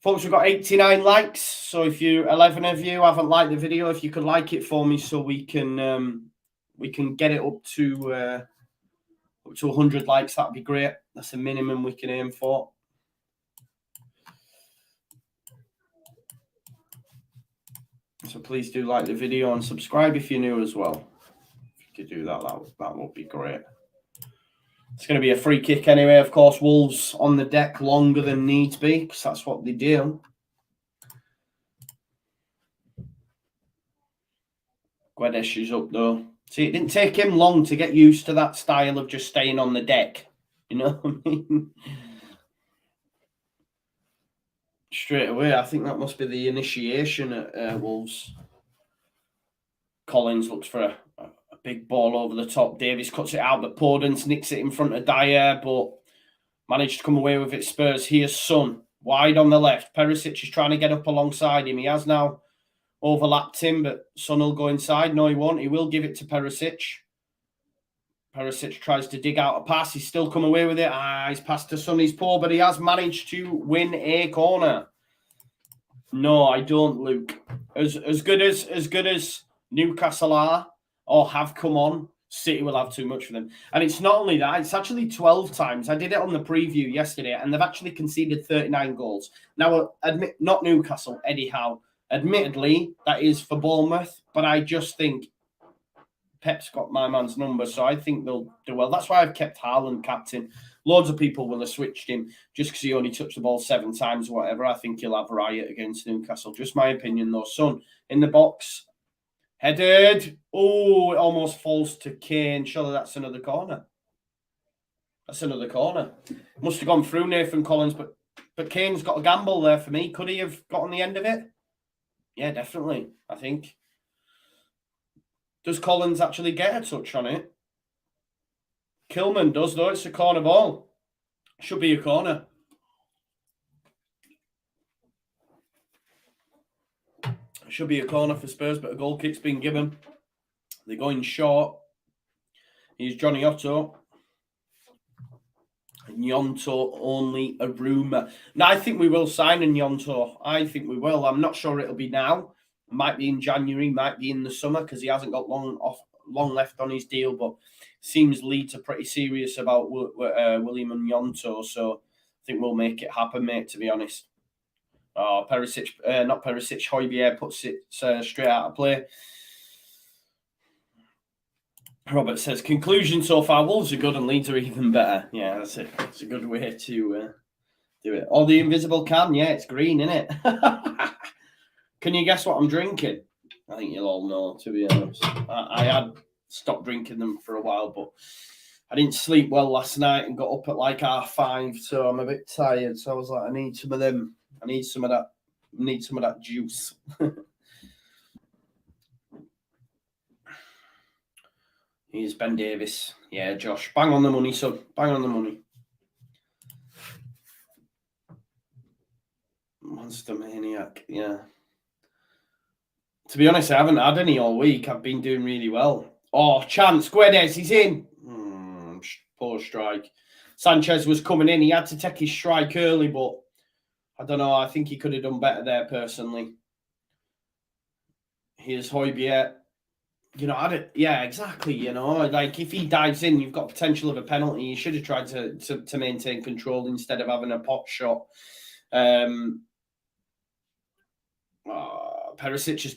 Folks, we've got 89 likes, so if 11 of you haven't liked the video, if you could like it for me so we can get it up to 100 likes, that'd be great. That's the minimum we can aim for. So please do like the video and subscribe if you're new as well. If you could do that, that would be great. It's going to be a free kick anyway. Of course, Wolves on the deck longer than needs be, because that's what they do. Guedes is up though. See, it didn't take him long to get used to that style of just staying on the deck. You know what I mean? Straight away, I think that must be the initiation at Wolves. Collins looks for a big ball over the top. Davies cuts it out, but Podence nicks it in front of Dyer, but managed to come away with it. Spurs. Here's Son, wide on the left. Perisic is trying to get up alongside him. He has now overlapped him, but Son will go inside. No, he won't. He will give it to Perisic. Perisic tries to dig out a pass. He's still come away with it. He's passed to Son. He's poor, but he has managed to win a corner. No, I don't, Luke. As good as Newcastle are or have come on, City will have too much for them. And it's not only that, it's actually 12 times. I did it on the preview yesterday, and they've actually conceded 39 goals. Now, admit, not Newcastle, Eddie Howe. Admittedly, that is for Bournemouth, but I just think Pep's got my man's number, so I think they'll do well. That's why I've kept Haaland captain. Loads of people will have switched him just because he only touched the ball 7 times or whatever. I think he'll have a riot against Newcastle. Just my opinion, though. Son in the box. Headed. Oh, it almost falls to Kane. Surely that's another corner. That's another corner. Must have gone through Nathan Collins, but Kane's got a gamble there for me. Could he have got on the end of it? Yeah, definitely, I think. Does Collins actually get a touch on it? Kilman does, though. It's a corner ball. Should be a corner. Should be a corner for Spurs, but a goal kick's been given. They're going short. Here's Johnny Otto. Gnonto only a rumour. Now, I think we will sign a Gnonto. I think we will. I'm not sure it'll be now. Might be in January, might be in the summer, because he hasn't got long left on his deal, but seems Leeds are pretty serious about William and Gnonto, so I think we'll make it happen, mate, to be honest. Oh, Perisic, not Perisic, Højbjerg puts it straight out of play. Robert says, conclusion so far, Wolves are good and Leeds are even better. Yeah, that's it. It's a good way to do it. Oh, the invisible can. Yeah, it's green, isn't it? Can you guess what I'm drinking? I think you'll all know, to be honest. I had stopped drinking them for a while, but I didn't sleep well last night and got up at like 5:30, so I'm a bit tired. So I was like, I need some of them. I need some of that juice. Here's Ben Davis. Yeah, Josh. Bang on the money, son. Bang on the money. Monster Maniac. Yeah. To be honest, I haven't had any all week. I've been doing really well. Oh, chance. Guedes, he's in. Poor strike. Sanchez was coming in. He had to take his strike early, but I don't know. I think he could have done better there, personally. Here's Højbjerg. You know, yeah, exactly. You know, like if he dives in, you've got potential of a penalty. You should have tried to maintain control instead of having a pot shot. Perisic has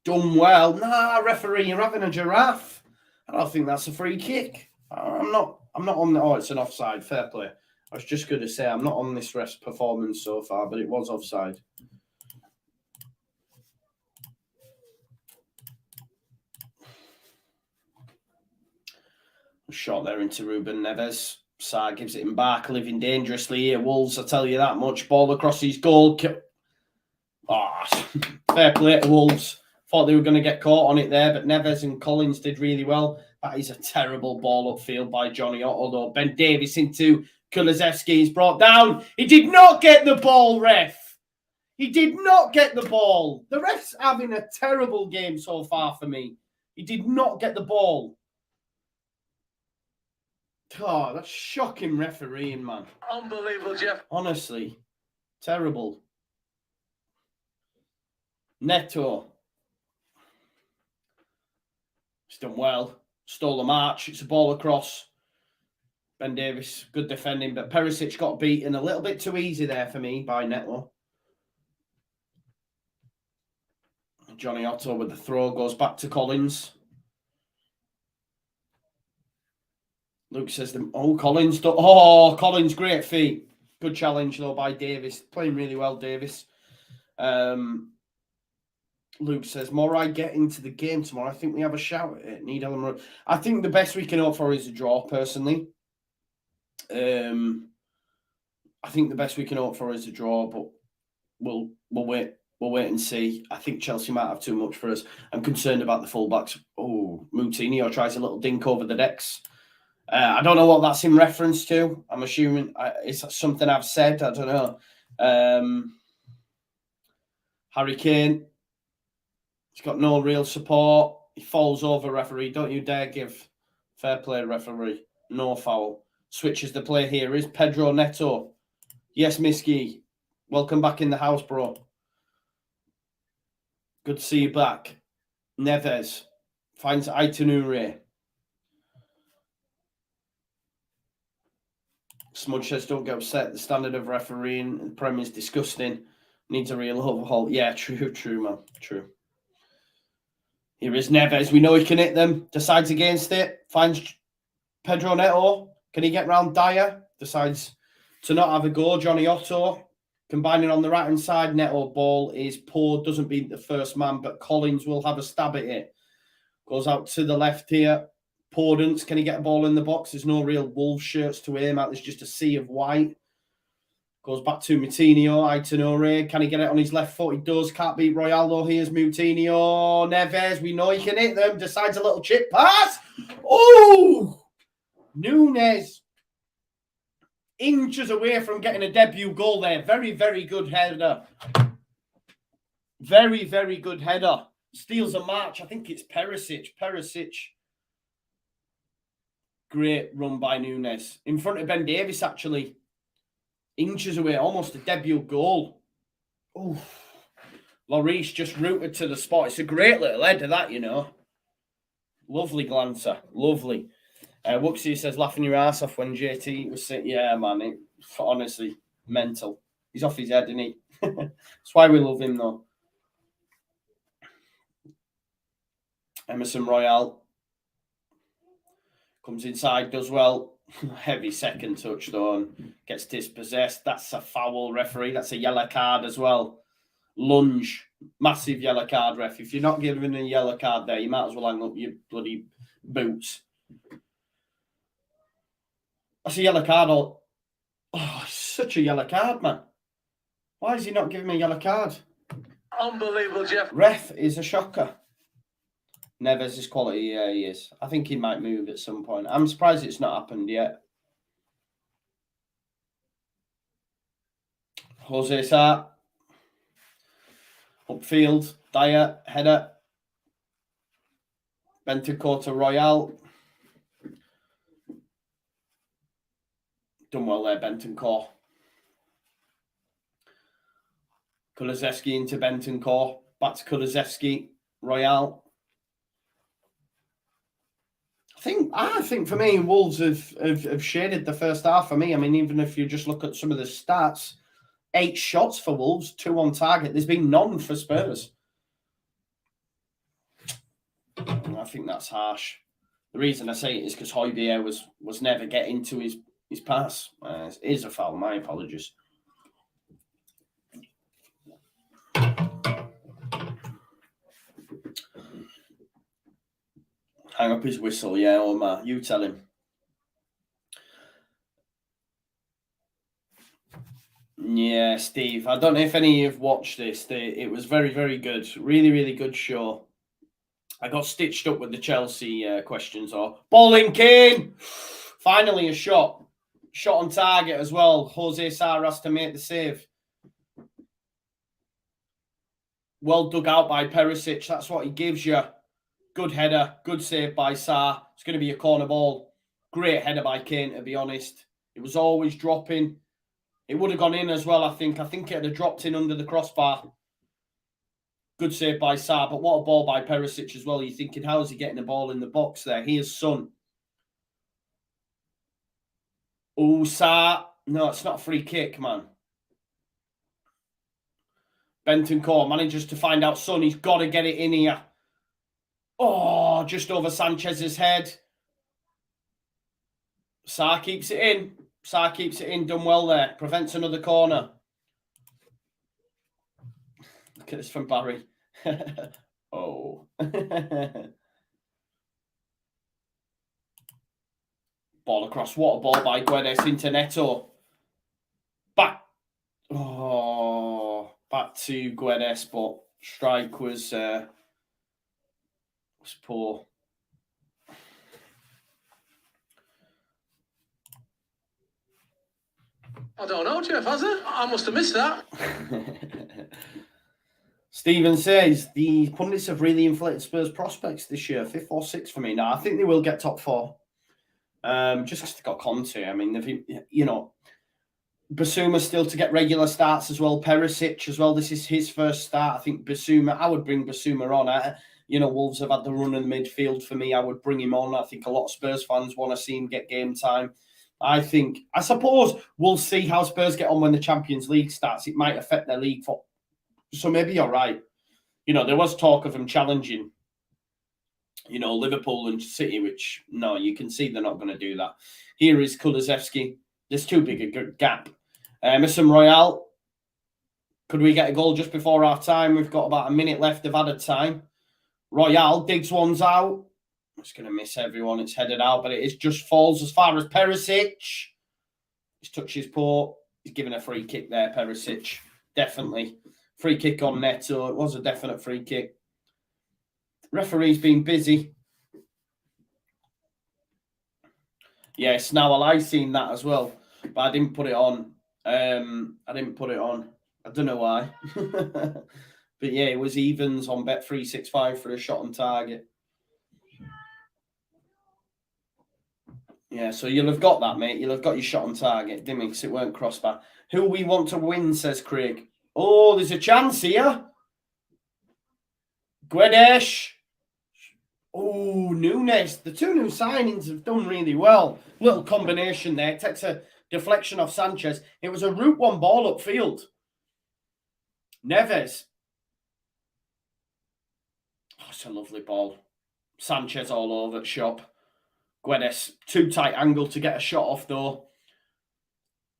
done well. Nah, referee, you're having a giraffe. I don't think that's a free kick. I'm not on the. Oh, it's an offside. Fair play. I was just going to say I'm not on this rest performance so far, but it was offside. Shot there into Ruben Neves. Sarr gives it him back, living dangerously here. Wolves, I tell you that much. Ball across his goal. Fair play to Wolves. Thought they were going to get caught on it there, but Neves and Collins did really well. That is a terrible ball upfield by Johnny Otto, though. Ben Davis into Kulusevski. He's brought down. He did not get the ball, ref. He did not get the ball. The ref's having a terrible game so far for me. He did not get the ball. Oh, that's shocking refereeing, man. Unbelievable, Jeff. Honestly, terrible. Neto. He's done well. Stole the march. It's a ball across. Ben Davis, good defending, but Perisic got beaten a little bit too easy there for me by Neto. Johnny Otto with the throw goes back to Collins. Luke says, Collins. Collins, great feet. Good challenge, though, by Davis. Playing really well, Davis. Luke says, Morai get into the game tomorrow. I think we have a shout at it. Need Ellen Road. I think the best we can hope for is a draw, personally. I think the best we can hope for is a draw, but we'll wait. We'll wait and see. I think Chelsea might have too much for us. I'm concerned about the fullbacks. Oh, Moutinho tries a little dink over the decks. I don't know what that's in reference to. I'm assuming it's something I've said. I don't know. Harry Kane, he's got no real support. He falls over, referee. Don't you dare give fair play, referee. No foul. Switches the play here. Is Pedro Neto. Yes, Miski. Welcome back in the house, bro. Good to see you back. Neves finds Aitanure. Smudge says, don't get upset. The standard of refereeing in the Premier is disgusting. Needs a real overhaul. Yeah, true, man. True. Here is Neves. We know he can hit them. Decides against it. Finds Pedro Neto. Can he get round Dyer? Decides to not have a go. Johnny Otto. Combining on the right-hand side. Neto ball is poor. Doesn't beat the first man, but Collins will have a stab at it. Goes out to the left here. Pordance, can he get a ball in the box? There's no real Wolves shirts to aim at. There's just a sea of white. Goes back to Moutinho. Aitanure. Can he get it on his left foot? He does. Can't beat Royal, though. Here's Moutinho. Neves, we know he can hit them. Decides a little chip pass. Oh! Nunes. Inches away from getting a debut goal there. Very, very good header. Very, very good header. Steals a march. I think it's Perisic. Great run by Nunes. In front of Ben Davis, actually. Inches away. Almost a debut goal. Oh, Lloris just rooted to the spot. It's a great little header, that, you know. Lovely glancer. Lovely. Wooksy says, laughing your ass off when JT was saying, yeah, man, honestly, mental. He's off his head, isn't he? That's why we love him, though. Emerson Royal comes inside, does well. Heavy second touch, though, and gets dispossessed. That's a foul, referee. That's a yellow card as well. Lunge. Massive yellow card, ref. If you're not giving a yellow card there, you might as well hang up your bloody boots. That's a yellow card. Oh, such a yellow card, man. Why is he not giving me a yellow card? Unbelievable, Jeff. Ref is a shocker. Neves is quality, yeah, he is. I think he might move at some point. I'm surprised it's not happened yet. Jose Sa. Upfield. Dyer. Header. Bentancur to Royal. Done well there, Bentancur. Kulusevski into Bentancur. Back to Kulusevski. Royal. I think for me, Wolves have shaded the first half for me. I mean, even if you just look at some of the stats, 8 shots for Wolves, 2 on target. There's been none for Spurs. I think that's harsh. The reason I say it is because Højbjerg was never getting to his pass. It is a foul. My apologies. Hang up his whistle, yeah, Omar. You tell him. Yeah, Steve. I don't know if any of you have watched this. It was very, very good. Really, really good show. I got stitched up with the Chelsea questions. Ball in, Kane. Finally a shot. Shot on target as well. Jose Sa has to make the save. Well dug out by Perisic. That's what he gives you. Good header. Good save by Sa. It's going to be a corner ball. Great header by Kane, to be honest. It was always dropping. It would have gone in as well, I think. I think it would have dropped in under the crossbar. Good save by Sa, but what a ball by Perisic as well. You're thinking, how is he getting the ball in the box there? Here's Son. Oh, Sa. No, it's not a free kick, man. Bentancur manages to find out Son. He's got to get it in here. Oh, just over Sanchez's head. Sarr keeps it in. Sarr keeps it in. Done well there. Prevents another corner. Look at this from Barry. Oh. Ball across. What a ball by Guedes into Neto. Back. Oh, back to Guedes, but strike was poor. I don't know, Jeff, has it? I must have missed that. Stephen says the pundits have really inflated Spurs prospects this year. 5th or 6th for me. Now, I think they will get top 4. Just because they've got Conte. I mean, Basuma still to get regular starts as well. Perisic as well. This is his first start. I think Basuma, I would bring Basuma on. Wolves have had the run in the midfield for me. I would bring him on. I think a lot of Spurs fans want to see him get game time. I suppose we'll see how Spurs get on when the Champions League starts. It might affect their league. So maybe you're right. There was talk of them challenging, Liverpool and City, which, no, you can see they're not going to do that. Here is Kulusevski. There's too big a gap. Emerson Royale. Could we get a goal just before our time? We've got about a minute left of added time. Royale digs one's out. It's going to miss everyone. It's headed out, but it just falls as far as Perisic. He's touched his paw. He's given a free kick there, Perisic. Definitely. Free kick on Neto. It was a definite free kick. Referee's been busy. Yes, now I've seen that as well, but I didn't put it on. I don't know why. But yeah, it was evens on Bet365 for a shot on target. Yeah, so you'll have got that, mate. You'll have got your shot on target, didn't we? Because it weren't crossbar. Who we want to win, says Craig. Oh, there's a chance here. Guedes. Oh, Nunes. The 2 new signings have done really well. Little combination there. It takes a deflection off Sanchez. It was a route 1 ball upfield. Neves. Oh, it's a lovely ball. Sanchez all over the shop. Guedes, too tight angle to get a shot off though.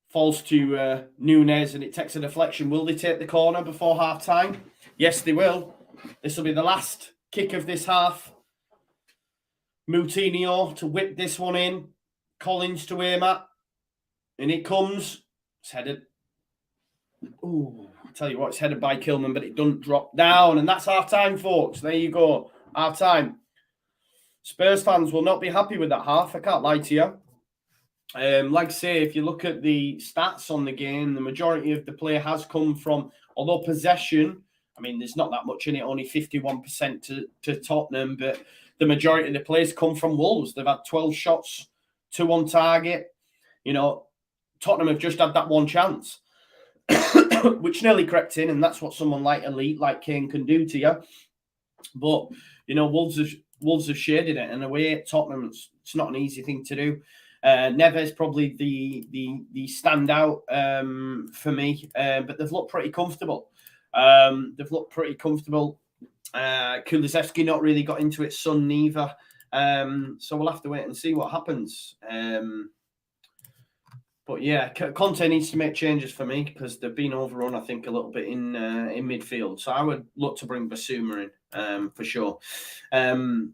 Falls to Nunes and it takes a deflection. Will they take the corner before half time? Yes, they will. This will be the last kick of this half. Moutinho to whip this one in. Collins to aim at. And it comes. It's headed. Ooh, I'll tell you what, it's headed by Kilman, but it doesn't drop down. And that's half time, folks. There you go. Half time. Spurs fans will not be happy with that half. I can't lie to you. Like I say, if you look at the stats on the game, the majority of the play has come from, although possession, I mean, there's not that much in it, only 51% to Tottenham, but the majority of the plays come from Wolves. They've had 12 shots, 2 on target. Tottenham have just had that one chance, which nearly crept in, and that's what someone like elite, like Kane, can do to you. But, Wolves have shaded it, and away at Tottenham, it's not an easy thing to do. Neves probably the standout for me, but they've looked pretty comfortable. Kulusevski not really got into it, Son neither. So we'll have to wait and see what happens. But yeah, Conte needs to make changes for me because they've been overrun, I think, a little bit in midfield. So I would look to bring Basuma in for sure. Let's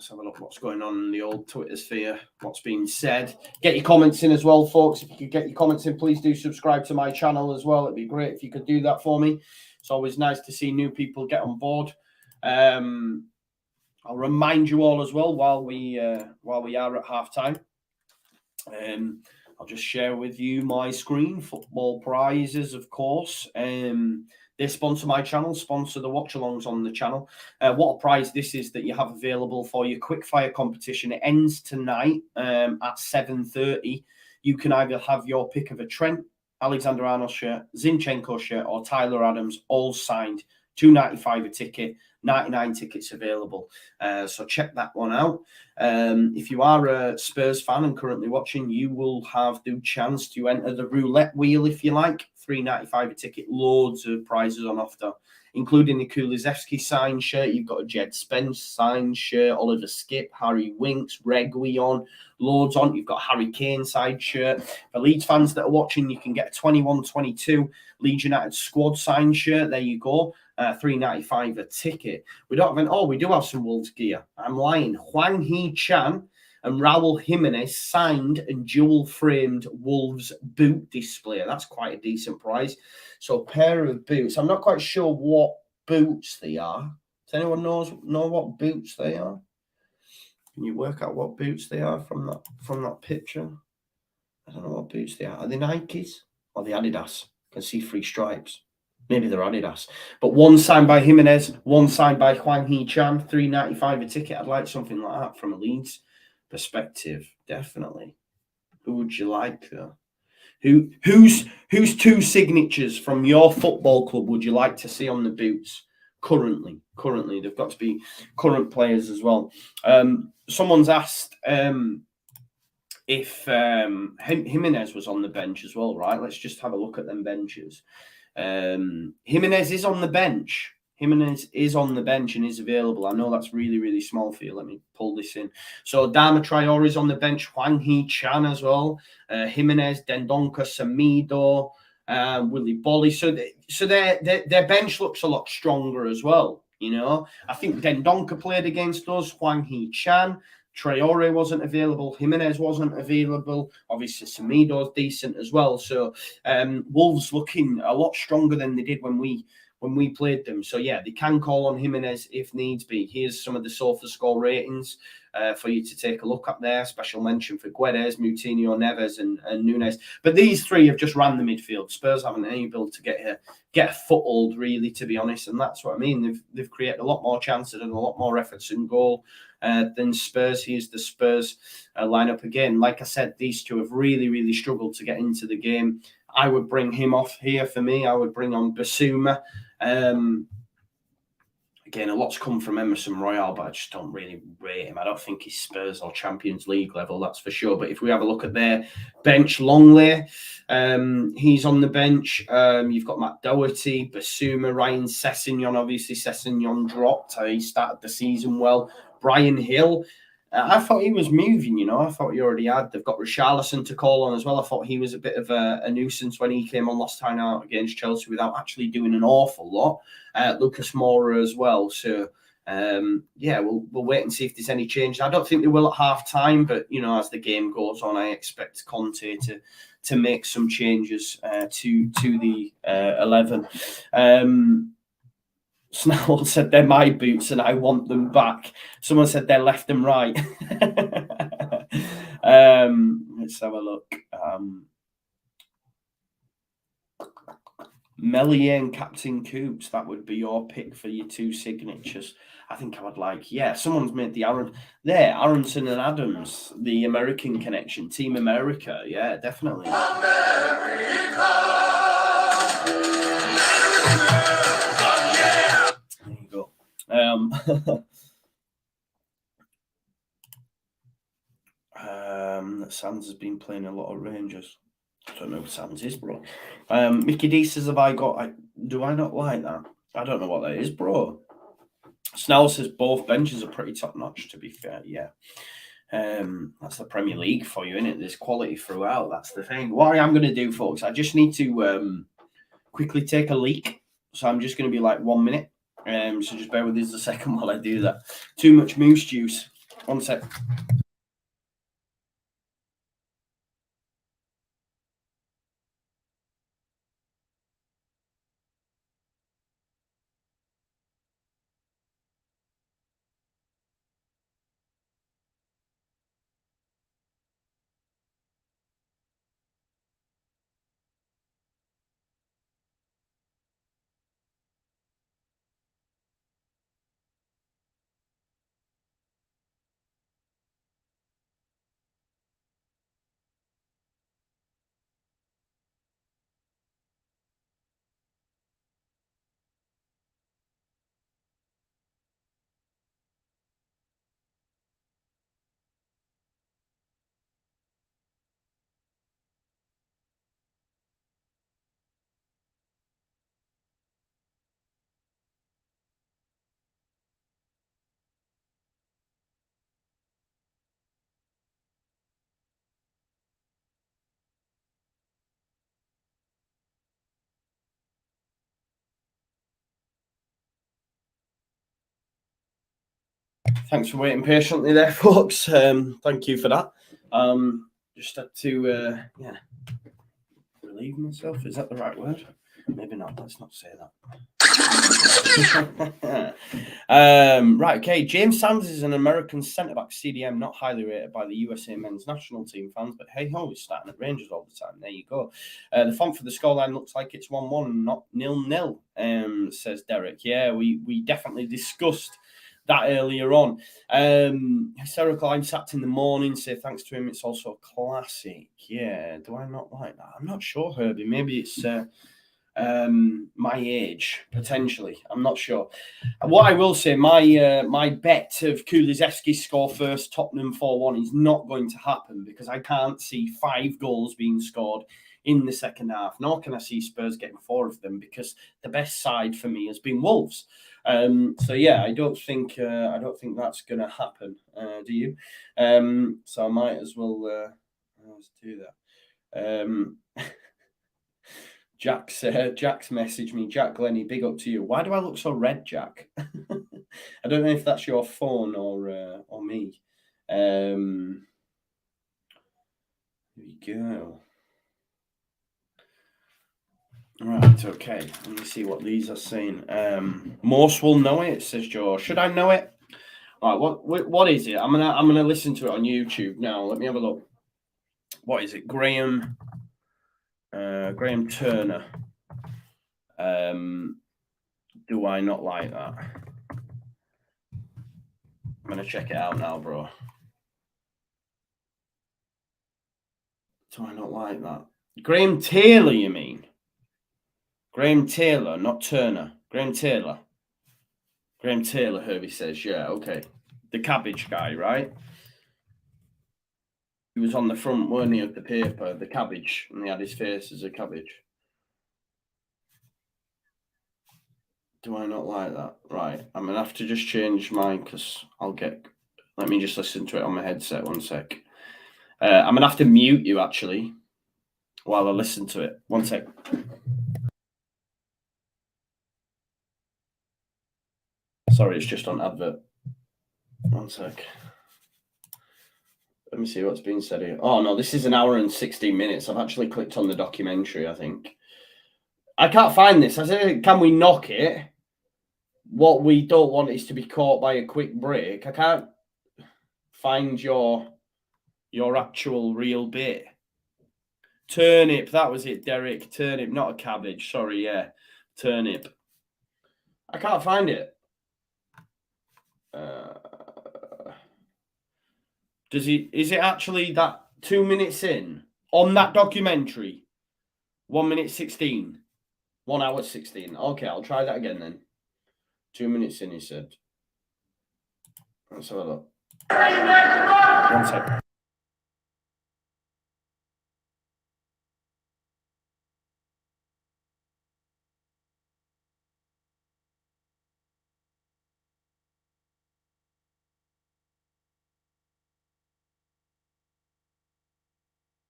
have a look what's going on in the old Twitter sphere, what's being said. Get your comments in as well, folks. If you could get your comments in, please do subscribe to my channel as well. It'd be great if you could do that for me. It's always nice to see new people get on board. I'll remind you all as well while we are at halftime. I'll just share with you my screen. Football prizes, of course. They sponsor my channel, sponsor the watch-alongs on the channel. What a prize this is that you have available for your quickfire competition. It ends tonight at 7:30. You can either have your pick of a Trent Alexander-Arnold shirt, Zinchenko shirt, or Tyler Adams, all signed $2.95 a ticket, 99 tickets available. So check that one out. If you are a Spurs fan and currently watching, you will have the chance to enter the roulette wheel if you like. $3.95 a ticket, loads of prizes on offer, including the Kulusevski signed shirt. You've got a Jed Spence signed shirt, Oliver Skip, Harry Winks, Reguilon, loads on. You've got Harry Kane signed shirt. For Leeds fans that are watching, you can get a 21-22 Leeds United squad signed shirt. There you go. $3.95 a ticket. We don't have we do have some Wolves gear. I'm lying. Hwang Hee-chan and Raul Jimenez signed and dual-framed Wolves boot display. That's quite a decent price. So a pair of boots. I'm not quite sure what boots they are. Does anyone know what boots they are? Can you work out what boots they are from that picture? I don't know what boots they are. Are they Nikes or the Adidas? I can see 3 stripes. Maybe they're Adidas. But one signed by Jimenez, one signed by Hwang Hee-chan, $3.95 a ticket. I'd like something like that from a Leeds perspective, definitely. Who would you like though? Who's 2 signatures from your football club would you like to see on the boots currently? They've got to be current players as well. Someone's asked if Jimenez was on the bench as well, right? Let's just have a look at them benches. Jimenez is on the bench. Jimenez is on the bench and is available. I know that's really, really small for you. Let me pull this in. So Dama Traore is on the bench. Hwang Hee-chan as well. Jimenez, Dendonka, Samido, Willy Bolly. So their bench looks a lot stronger as well. You know, I think Dendonka played against us. Hwang Hee-chan. Traore wasn't available. Jimenez wasn't available. Obviously, Samido's decent as well. So Wolves looking a lot stronger than they did when we played them. So yeah, they can call on Jimenez if needs be. Here's some of the Sofa score ratings for you to take a look at there. Special mention for Guedes, Moutinho, Neves, and Nunes. But these 3 have just ran the midfield. Spurs haven't any ability to get a foothold, really, to be honest. And that's what I mean. They've created a lot more chances and a lot more efforts in goal than Spurs. Here's the Spurs lineup again. Like I said, these 2 have really, really struggled to get into the game. I would bring him off here for me. I would bring on Basuma. Again, a lot's come from Emerson Royale, but I just don't really rate him. I don't think he's Spurs or Champions League level, that's for sure. But if we have a look at their bench, Longley, he's on the bench. You've got Matt Doherty, Basuma, Ryan Sessegnon. Obviously, Sessegnon dropped. He started the season well. Brian Hill. I thought he was moving, you know. I thought he already had. They've got Richarlison to call on as well. I thought he was a bit of a nuisance when he came on last time out against Chelsea without actually doing an awful lot. Lucas Moura as well. So, we'll wait and see if there's any change. I don't think they will at half time, but, you know, as the game goes on, I expect Conte to make some changes to the 11. Snell said they're my boots and I want them back. Someone said they're left and right. Let's have a look. Melier and Captain Coops, that would be your pick for your 2 signatures. I think I would like, someone's made the Aronson and Adams, the American connection, Team America. Yeah, definitely. America! There you go. Sands has been playing a lot of Rangers. I don't know who Sands is, bro. Mickey D says, do I not like that? I don't know what that is, bro. Snell says both benches are pretty top notch, to be fair. Yeah. That's the Premier League for you, isn't it? There's quality throughout. That's the thing. What I am going to do, folks, I just need to quickly take a leak. So I'm just going to be like 1 minute. So just bear with us a second while I do that. Too much moose juice. 1 sec. Thanks for waiting patiently there, folks. Thank you for that. Just had to, relieve myself. Is that the right word? Maybe not. Let's not say that. Right, okay. James Sanders is an American centre-back CDM, not highly rated by the USA men's national team fans, but hey-ho, he's starting at Rangers all the time. There you go. The font for the scoreline looks like it's 1-1, not 0-0, says Derek. Yeah, we definitely discussed that earlier on. Hysterical, I'm sat in the morning, say thanks to him. It's also a classic. Yeah, do I not like that? I'm not sure, Herbie. Maybe it's my age, potentially. I'm not sure. What I will say, my bet of Kulusevski score first, Tottenham 4-1 is not going to happen because I can't see 5 goals being scored in the second half, nor can I see Spurs getting 4 of them because the best side for me has been Wolves. So yeah, I don't think that's going to happen. Do you? So I might as well do that. Jack's messaged me. Jack Glennie, big up to you. Why do I look so red, Jack? I don't know if that's your phone or me. Here we go. Right, okay. Let me see what these are saying. Morse will know it, says Joe. Should I know it? All right, what is it? I'm gonna listen to it on YouTube now. Let me have a look. What is it? Graham Turner. Do I not like that? I'm gonna check it out now, bro. Do I not like that? Graham Taylor, you mean? Graham Taylor, not Turner. Graham Taylor. Graham Taylor, Herbie says, yeah, okay. The cabbage guy, right? He was on the front, weren't he, of the paper, the cabbage, and he had his face as a cabbage. Do I not like that? Right, I'm going to have to just change mine because let me just listen to it on my headset, one sec. I'm going to have to mute you, actually, while I listen to it. One sec. Sorry, it's just on advert. One sec. Let me see what's being said here. Oh, no, this is an hour and 16 minutes. I've actually clicked on the documentary, I think. I can't find this. I said, can we knock it? What we don't want is to be caught by a quick break. I can't find your actual real bit. Turnip, that was it, Derek. Turnip, not a cabbage. Sorry, yeah. Turnip. I can't find it. Is it actually that 2 minutes in on that documentary? 1 minute 16. 1 hour 16. Okay, I'll try that again then. 2 minutes in, he said. Let's have a look. 1 second.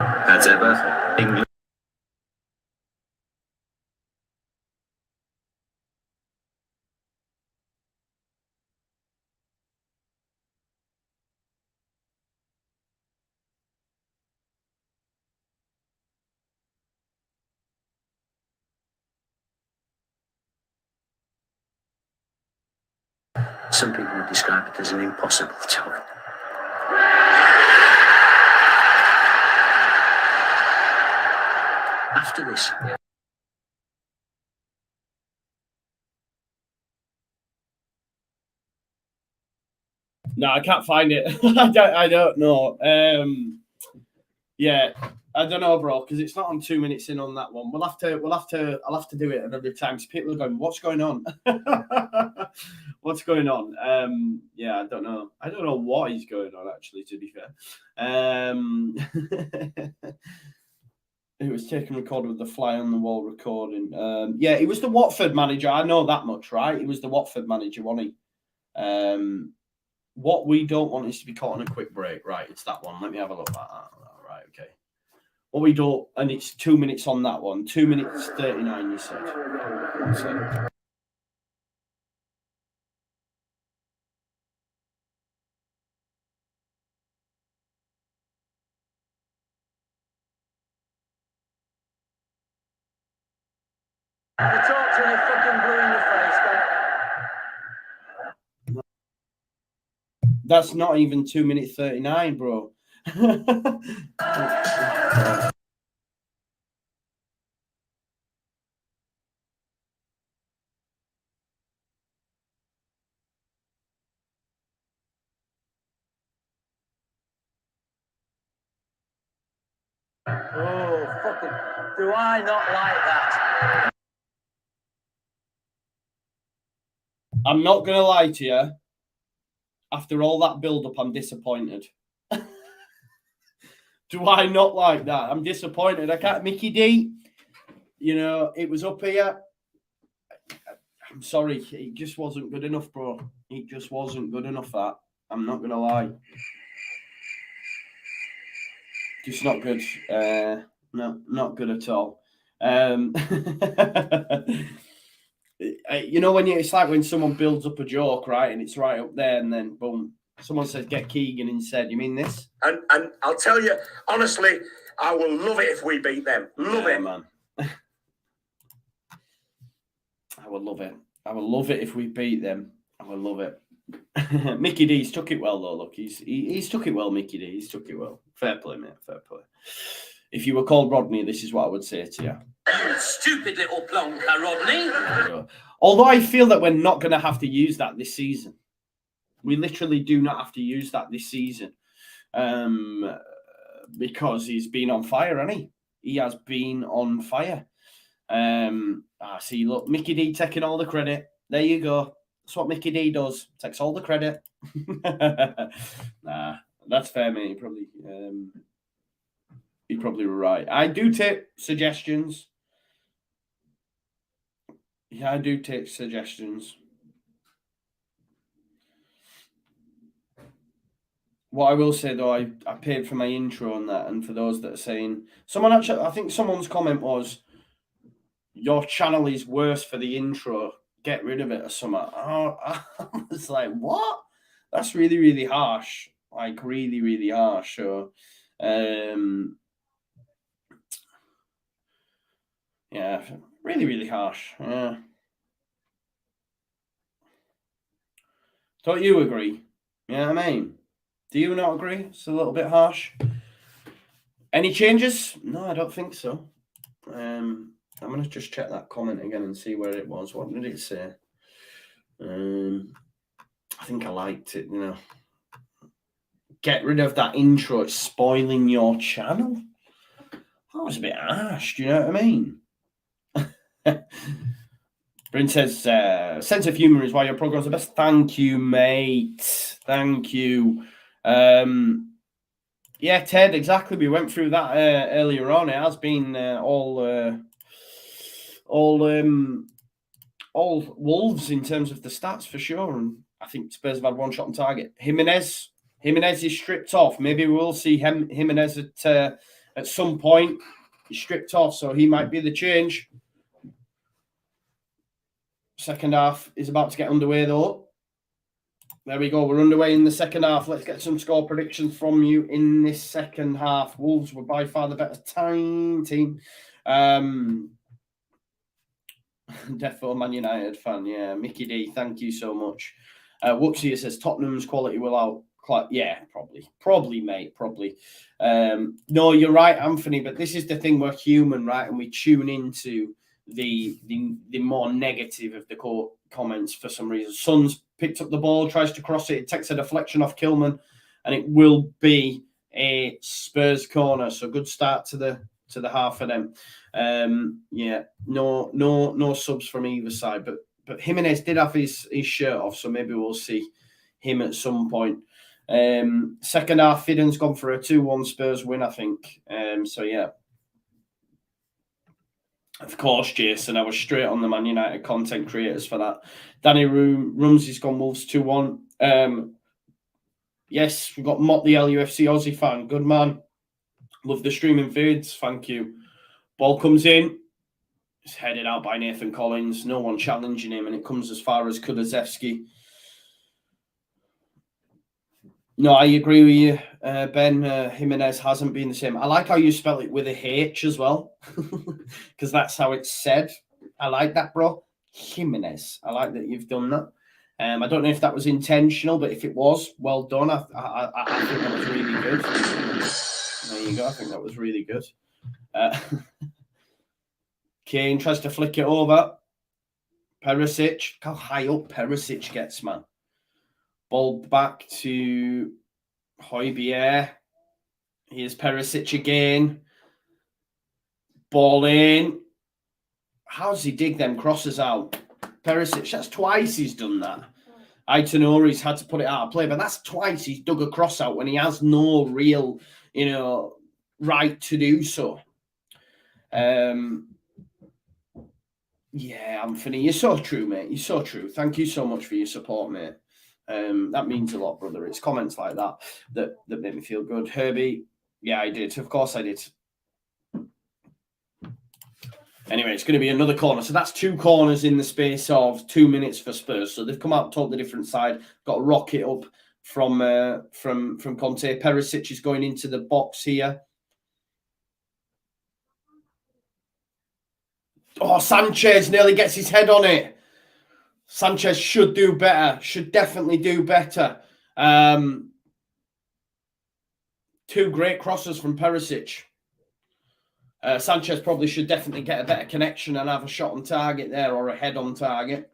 As ever, England. Some people would describe it as an impossible job. After this. No, I can't find it. I don't know. Yeah, I don't know, bro, because it's not on 2 minutes in on that one. I'll have to do it another time. So people are going, what's going on? What's going on? Yeah, I don't know. I don't know what is going on, actually, to be fair. It was taken record with the fly on the wall recording. Yeah, it was the Watford manager. I know that much, right? It was the Watford manager, wasn't he? What we don't want is to be caught on a quick break. Right, it's that one. Let me have a look at that. Right, okay. What we don't, and it's 2 minutes on that one. 2 minutes 39, you said. One second. You talk to me fucking blue in the face, don't That's not even 2 minutes 39, bro. Oh, fucking. Do I not like that? I'm not going to lie to you. After all that build-up, I'm disappointed. Do I not like that? I'm disappointed. I can't. Mickey D, you know, it was up here. I'm sorry. It just wasn't good enough, bro. It just wasn't good enough, that. I'm not going to lie. Just not good. No, not good at all. You know, it's like when someone builds up a joke, right? And it's right up there, and then boom, someone says, get Keegan instead. You mean this? And I'll tell you, honestly, I will love it if we beat them. Love it. Man. I would love it. I would love it if we beat them. I would love it. Mickey D's took it well, though. Look, he's took it well, Mickey D. He's took it well. Fair play, mate. Fair play. If you were called Rodney, this is what I would say to you. You stupid little plonker, Rodney. Although I feel that we're not going to have to use that this season. We literally do not have to use that this season. Because he's been on fire, hasn't he? He has been on fire. See, look, Mickey D taking all the credit. There you go. That's what Mickey D does. Takes all the credit. Nah, that's fair, mate. You probably were right. I do take suggestions. Yeah, I do take suggestions. What I will say, though, I paid for my intro on that, and for those that are saying... I think someone's comment was, your channel is worse for the intro. Get rid of it or something. I was like, what? That's really, really harsh. Like, really, really harsh. So, yeah, really, really harsh. Yeah. Don't you agree? You know what I mean? Do you not agree? It's a little bit harsh. Any changes? No, I don't think so. I'm going to just check that comment again and see where it was. What did it say? I think I liked it, you know. Get rid of that intro. It's spoiling your channel. That was a bit harsh. Do you know what I mean? Bryn says, sense of humour is why your program's the best. Thank you, mate. Thank you. Yeah, Ted, exactly. We went through that earlier on. It has been all Wolves in terms of the stats for sure. And I think Spurs have had one shot on target. Jimenez is stripped off. Maybe we'll see Jimenez at some point. He's stripped off, so he might be the change. Second half is about to get underway, though. There we go. We're underway in the second half. Let's get some score predictions from you in this second half. Wolves were by far the better team. Defo Man United fan, yeah. Mickey D, thank you so much. Whoopsie says Tottenham's quality will out. Yeah, probably, mate, probably. No, you're right, Anthony. But this is the thing: we're human, right? And we tune into the more negative of the comments for some reason. Sons picked up the ball, tries to cross it, it takes a deflection off Kilman, and it will be a Spurs corner. So good start to the half for them. Yeah, no subs from either side, but Jimenez did have his shirt off, so maybe we'll see him at some point. Second half, Fidden's gone for a 2-1 Spurs win, I think. So yeah. Of course, Jason, I was straight on the Man United content creators for that. Danny Rumsey's gone Wolves 2-1. Yes, we've got Mott, the LUFC Aussie fan. Good man. Love the streaming feeds. Thank you. Ball comes in. It's headed out by Nathan Collins. No one challenging him, and it comes as far as Kulusevski. No, I agree with you, Ben. Jimenez hasn't been the same. I like how you spell it with a H as well, because that's how it's said. I like that, bro. Jimenez. I like that you've done that. I don't know if that was intentional, but if it was, well done. I think that was really good. There you go. I think that was really good. Kane tries to flick it over. Perisic. Look how high up Perisic gets, man. Ball back to Højbjerg. Here's Perisic again. Ball in. How does he dig them crosses out? Perisic, that's twice he's done that. Aït-Nouri's had to put it out of play, but that's twice he's dug a cross out when he has no real, right to do so. Yeah, Anthony, you're so true, mate. You're so true. Thank you so much for your support, mate. That means a lot, brother. It's comments like that make me feel good. Herbie, yeah, I did. Of course I did. Anyway, it's going to be another corner. So that's 2 corners in the space of 2 minutes for Spurs. So they've come out totally different side. Got a rocket up from Conte. Perisic is going into the box here. Oh, Sanchez nearly gets his head on it. Sanchez should do better. Should definitely do better. 2 great crosses from Perisic. Sanchez probably should definitely get a better connection and have a shot on target there or a head on target.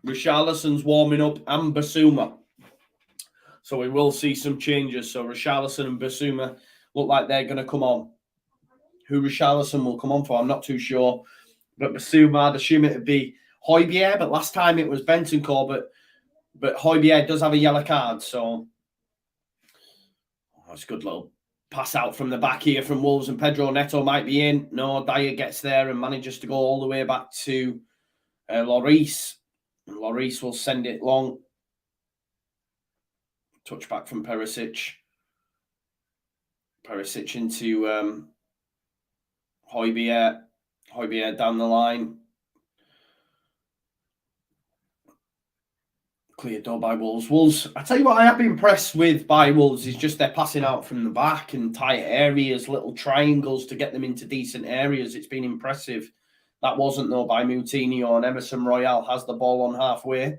Richarlison's warming up and Basuma. So we will see some changes. So Richarlison and Basuma look like they're going to come on. Who Richarlison will come on for, I'm not too sure. But Basuma, I'd assume it would be Højbjerg, but last time it was Bentancur, but Højbjerg does have a yellow card, so it's a good little pass out from the back here from Wolves, and Pedro Neto might be in. No, Dyer gets there and manages to go all the way back to Lloris. And Lloris will send it long. Touchback from Perisic. Perisic into Højbjerg. Højbjerg down the line. Cleared door by Wolves. Wolves, I tell you what I have been impressed with by Wolves is just their passing out from the back and tight areas, little triangles to get them into decent areas. It's been impressive. That wasn't, though, by Moutinho, and Emerson Royal has the ball on halfway.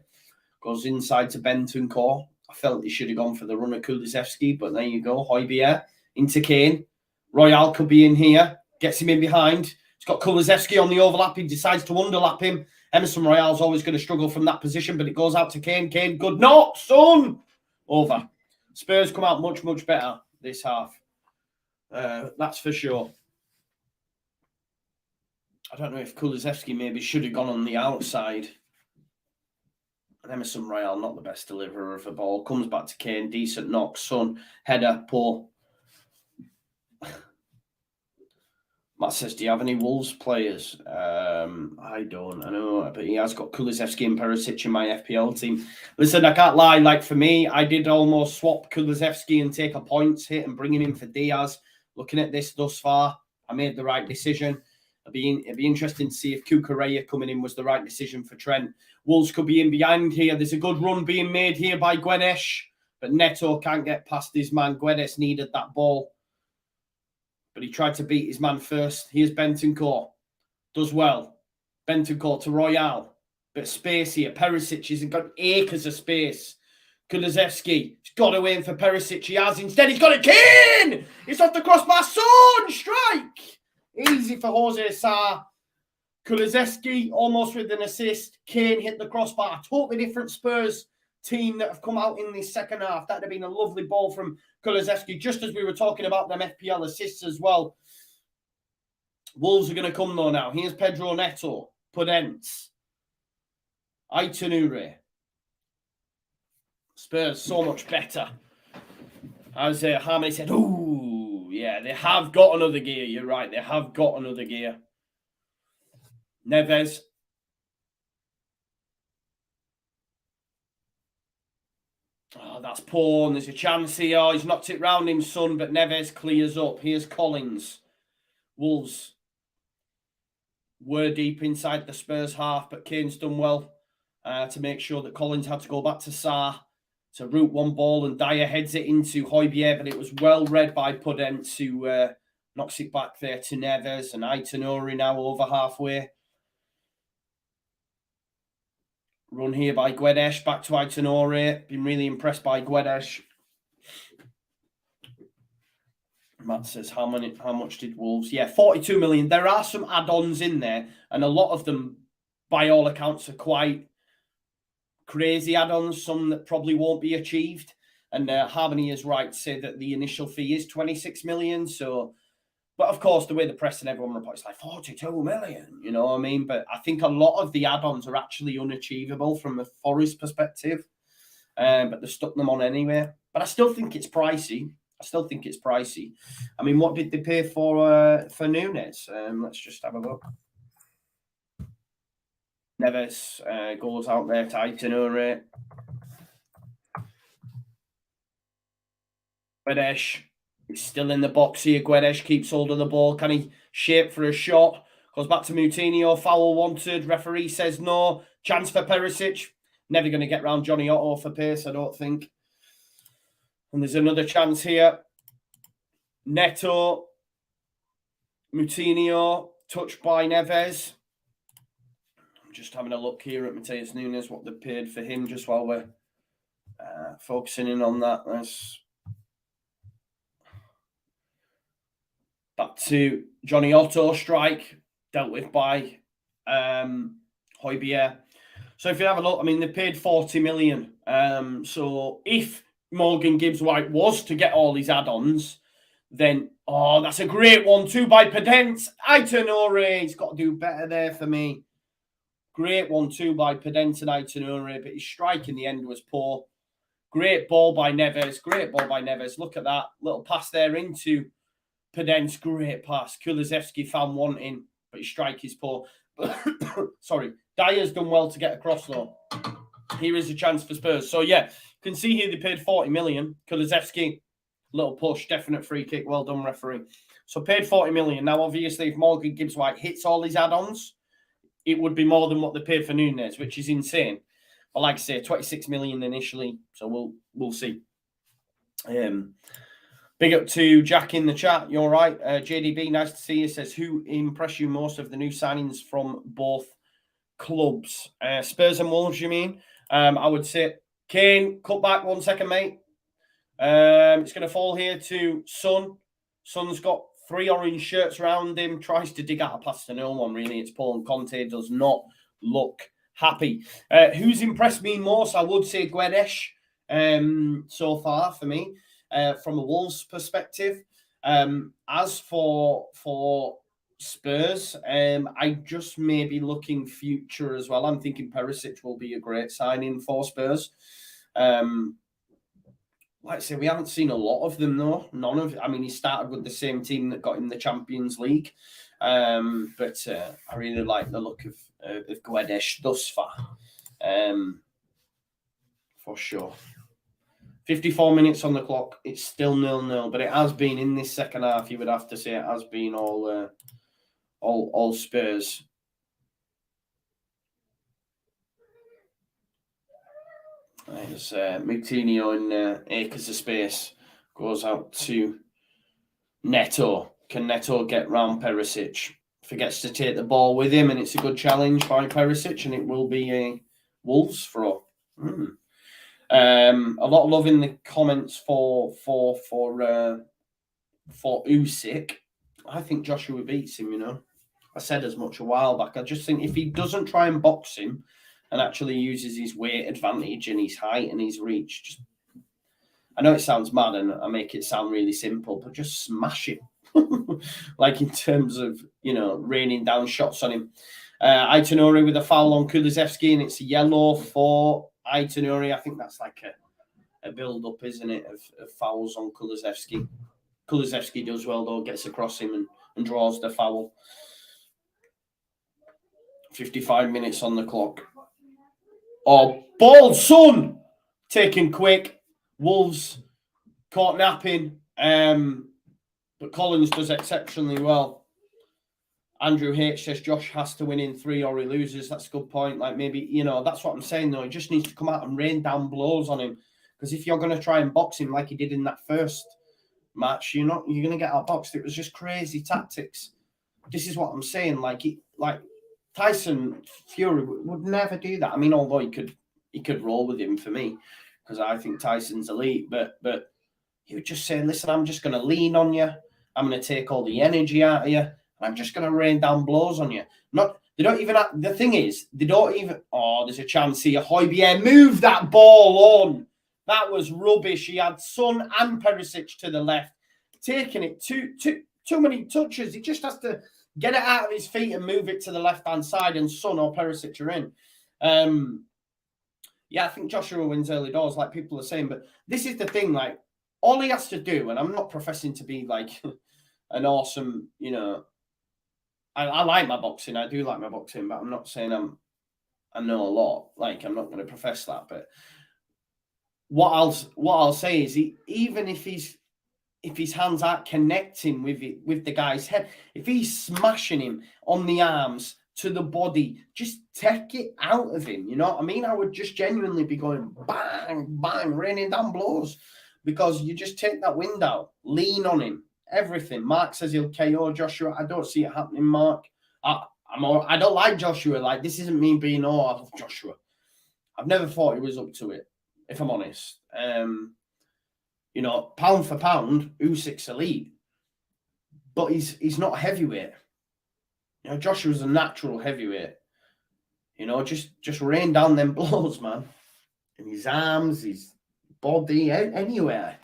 Goes inside to Bentancur. I felt he should have gone for the run of Kulusevski, but there you go. Højbjerg into Kane. Royal could be in here. Gets him in behind. He's got Kulusevski on the overlap. He decides to underlap him. Emerson Royale's always going to struggle from that position, but it goes out to Kane. Kane, good knock, son! Over. Spurs come out much, much better this half. That's for sure. I don't know if Kulusevski maybe should have gone on the outside. And Emerson Royale, not the best deliverer of the ball. Comes back to Kane. Decent knock, son. Header, poor. Matt says, do you have any Wolves players? I don't. I know, but he has got Kulusevski and Perisic in my FPL team. Listen, I can't lie. Like, for me, I did almost swap Kulusevski and take a points hit and bring him in for Diaz. Looking at this thus far, I made the right decision. It'd be interesting to see if Cucurella coming in was the right decision for Trent. Wolves could be in behind here. There's a good run being made here by Guedes, but Neto can't get past his man. Guedes needed that ball, but he tried to beat his man first. Here's Bentancur. Does well. Bentancur to Royal. Bit of space here. Perisic hasn't got acres of space. Kulusevski. He's got away in for Perisic. He has. Instead, he's got a Kane! It's off the crossbar. Son! Strike! Easy for Jose Sarr. Kulusevski almost with an assist. Kane hit the crossbar. Totally different Spurs team that have come out in this second half. That'd have been a lovely ball from Kulusevski, just as we were talking about them FPL assists as well. Wolves are going to come though now. Here's Pedro Neto, Podence, Aït-Nouri. Spurs so much better. As Harmony said, ooh, yeah, they have got another gear. You're right, they have got another gear. Neves. Oh, that's poor, and there's a chance here. Oh, he's knocked it round him, son, but Neves clears up. Here's Collins. Wolves were deep inside the Spurs half, but Kane's done well to make sure that Collins had to go back to Sarr to route one ball, and Dyer heads it into Højbjerg, but it was well read by Podence, who Knocks it back there to Neves and Aitonori now over halfway. Run here by Guedes, back to Aitonori. Been really impressed by Guedes. Matt says, how much did Wolves? Yeah, 42 million. There are some add-ons in there, and a lot of them, by all accounts, are quite crazy add-ons, some that probably won't be achieved. And Harmony is right to say that the initial fee is 26 million. So, but of course, the way the press and everyone reports, like 42 million, you know what I mean? But I think a lot of the add-ons are actually unachievable from a Forest perspective. But they stuck them on anyway. But I still think it's pricey. I mean, what did they pay for Nunes? Let's just have a look. Neves goes out there to Aitonori. Guedes is still in the box here. Guedes keeps hold of the ball. Can he shape for a shot? Goes back to Moutinho. Foul wanted. Referee says no. Chance for Perisic. Never going to get round Johnny Otto for pace, I don't think. And there's another chance here. Neto. Moutinho. Touched by Neves. I'm just having a look here at Matheus Nunes, what they paid for him, just while we're focusing in on that. That's back to Johnny Otto strike, dealt with by Højbjerg. So if you have a look, I mean, they paid 40 million. So if Morgan Gibbs-White was to get all these add-ons, then, oh, that's a great 1-2 by Podence. Aitonori, he's got to do better there for me. Great 1-2 by Podence and Aitonori, but his strike in the end was poor. Great ball by Neves. Look at that little pass there into Podence. Great pass. Kulusevski found wanting, but his strike is poor. Sorry. Dyer's done well to get across, though. Here is a chance for Spurs. So, yeah, you can see here they paid 40 million. Kulusevski, little push, definite free kick. Well done, referee. So, paid 40 million. Now, obviously, if Morgan Gibbs-White hits all these add-ons, it would be more than what they paid for Nunes, which is insane. But like I say, 26 million initially. So, we'll see. Big up to Jack in the chat. You're right. JDB, nice to see you. Says, who impressed you most of the new signings from both clubs? Spurs and Wolves, you mean? I would say Kane, cut back 1 second, mate. It's going to fall here to Son. Son's got 3 orange shirts around him. Tries to dig out a pass to no one, really. It's Paul, and Conte does not look happy. Who's impressed me most? I would say Guedes so far for me. From a Wolves perspective. As for Spurs, I just may be looking future as well. I'm thinking Perisic will be a great signing for Spurs. Like I say, we haven't seen a lot of them, though. He started with the same team that got in the Champions League. But I really like the look of Guedes thus far. For sure. 54 minutes on the clock. It's still 0-0, but it has been in this second half. You would have to say it has been all Spurs. There's Moutinho in acres of space. Goes out to Neto. Can Neto get round Perisic? Forgets to take the ball with him, and it's a good challenge by Perisic, and it will be a Wolves throw. A lot of love in the comments for Usyk. I think Joshua beats him, you know. I said as much a while back. I just think if he doesn't try and box him and actually uses his weight advantage and his height and his reach, I know it sounds mad and I make it sound really simple, but just smash him. Like in terms of, raining down shots on him. Aitonori with a foul on Kulusevski, and it's a yellow for Aitonori. I think that's like a build-up, isn't it, of fouls on Kulusevski. Kulusevski does well, though, gets across him and draws the foul. 55 minutes on the clock. Oh, ball, Son! Taken quick. Wolves caught napping. But Collins does exceptionally well. Andrew H says Josh has to win in 3 or he loses. That's a good point. Like maybe, that's what I'm saying, though. He just needs to come out and rain down blows on him. Because if you're going to try and box him like he did in that first match, you're going to get outboxed. It was just crazy tactics. This is what I'm saying. Like Tyson Fury would never do that. I mean, although he could roll with him for me because I think Tyson's elite, but he would just say, listen, I'm just going to lean on you. I'm going to take all the energy out of you. And I'm just going to rain down blows on you. They don't even have, the thing is, they don't even, there's a chance here. Højbjerg, move that ball on. That was rubbish. He had Son and Perisic to the left. Taking it too many touches. He just has to get it out of his feet and move it to the left-hand side, and Son or Perisic are in. Yeah, I think Joshua wins early doors, like people are saying. But this is the thing, like, all he has to do, and I'm not professing to be like an awesome, I like my boxing. I do like my boxing, but I'm not saying I know a lot. Like, I'm not going to profess that. But what I'll say is, even if his hands aren't connecting with the guy's head, if he's smashing him on the arms to the body, just take it out of him. You know what I mean? I would just genuinely be going bang, bang, raining down blows, because you just take that wind out, lean on him, everything. Mark says he'll KO Joshua. I don't see it happening, Mark. I don't like Joshua. Like, this isn't me being, I love Joshua. I've never thought he was up to it, if I'm honest. Pound for pound, Usyk's elite, but he's not heavyweight. Joshua's a natural heavyweight. Just rain down them blows, man. In his arms, his body, anywhere.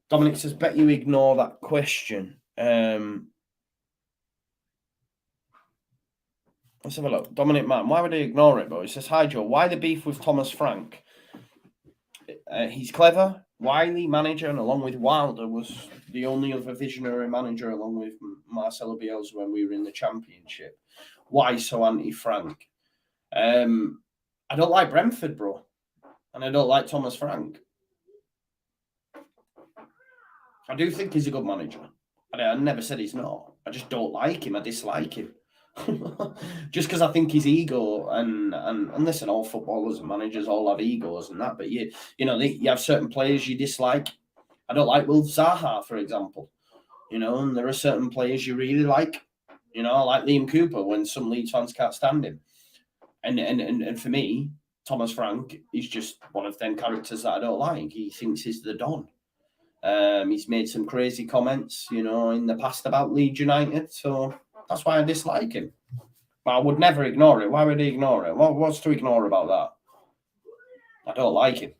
Dominic says, bet you ignore that question. Let's have a look. Dominic Martin, why would he ignore it, bro? He says, hi, Joe. Why the beef with Thomas Frank? He's clever, wily manager, and along with Wilder was the only other visionary manager, along with Marcelo Bielsa, when we were in the Championship. Why so anti-Frank? I don't like Brentford, bro. And I don't like Thomas Frank. I do think he's a good manager. I never said he's not. I just don't like him. I dislike him. Just because I think his ego and listen, all footballers and managers all have egos and that. But you have certain players you dislike. I don't like Wilf Zaha, for example. And there are certain players you really like. I like Liam Cooper when some Leeds fans can't stand him. And for me, Thomas Frank is just one of them characters that I don't like. He thinks he's the Don. He's made some crazy comments, in the past about Leeds United. So that's why I dislike him. But I would never ignore it. Why would he ignore it? What's to ignore about that? I don't like him.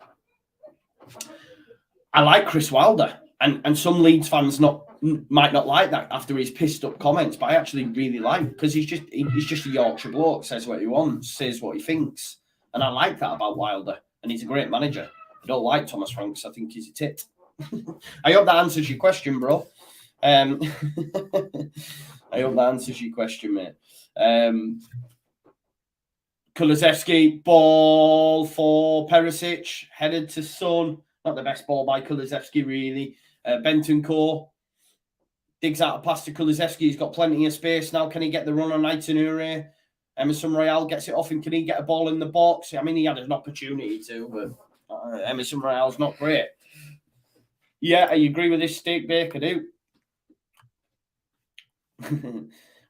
I like Chris Wilder. And some Leeds fans might not like that after his pissed up comments, but I actually really like, because he's just a Yorkshire bloke, says what he wants, says what he thinks. And I like that about Wilder. And he's a great manager. I don't like Thomas Frank because I think he's a tit. I hope that answers your question, bro. I hope that answers your question, mate. Kulusevski, ball for Perisic, headed to Son. Not the best ball by Kulusevski, really. Bentancur digs out a pass to Kulusevski. He's got plenty of space now. Can he get the run on Aitanure? Emerson Royale gets it off him. Can he get a ball in the box? I mean, he had an opportunity to, but Emerson Royale's not great. Yeah, I agree with this, Steak Bake. I do.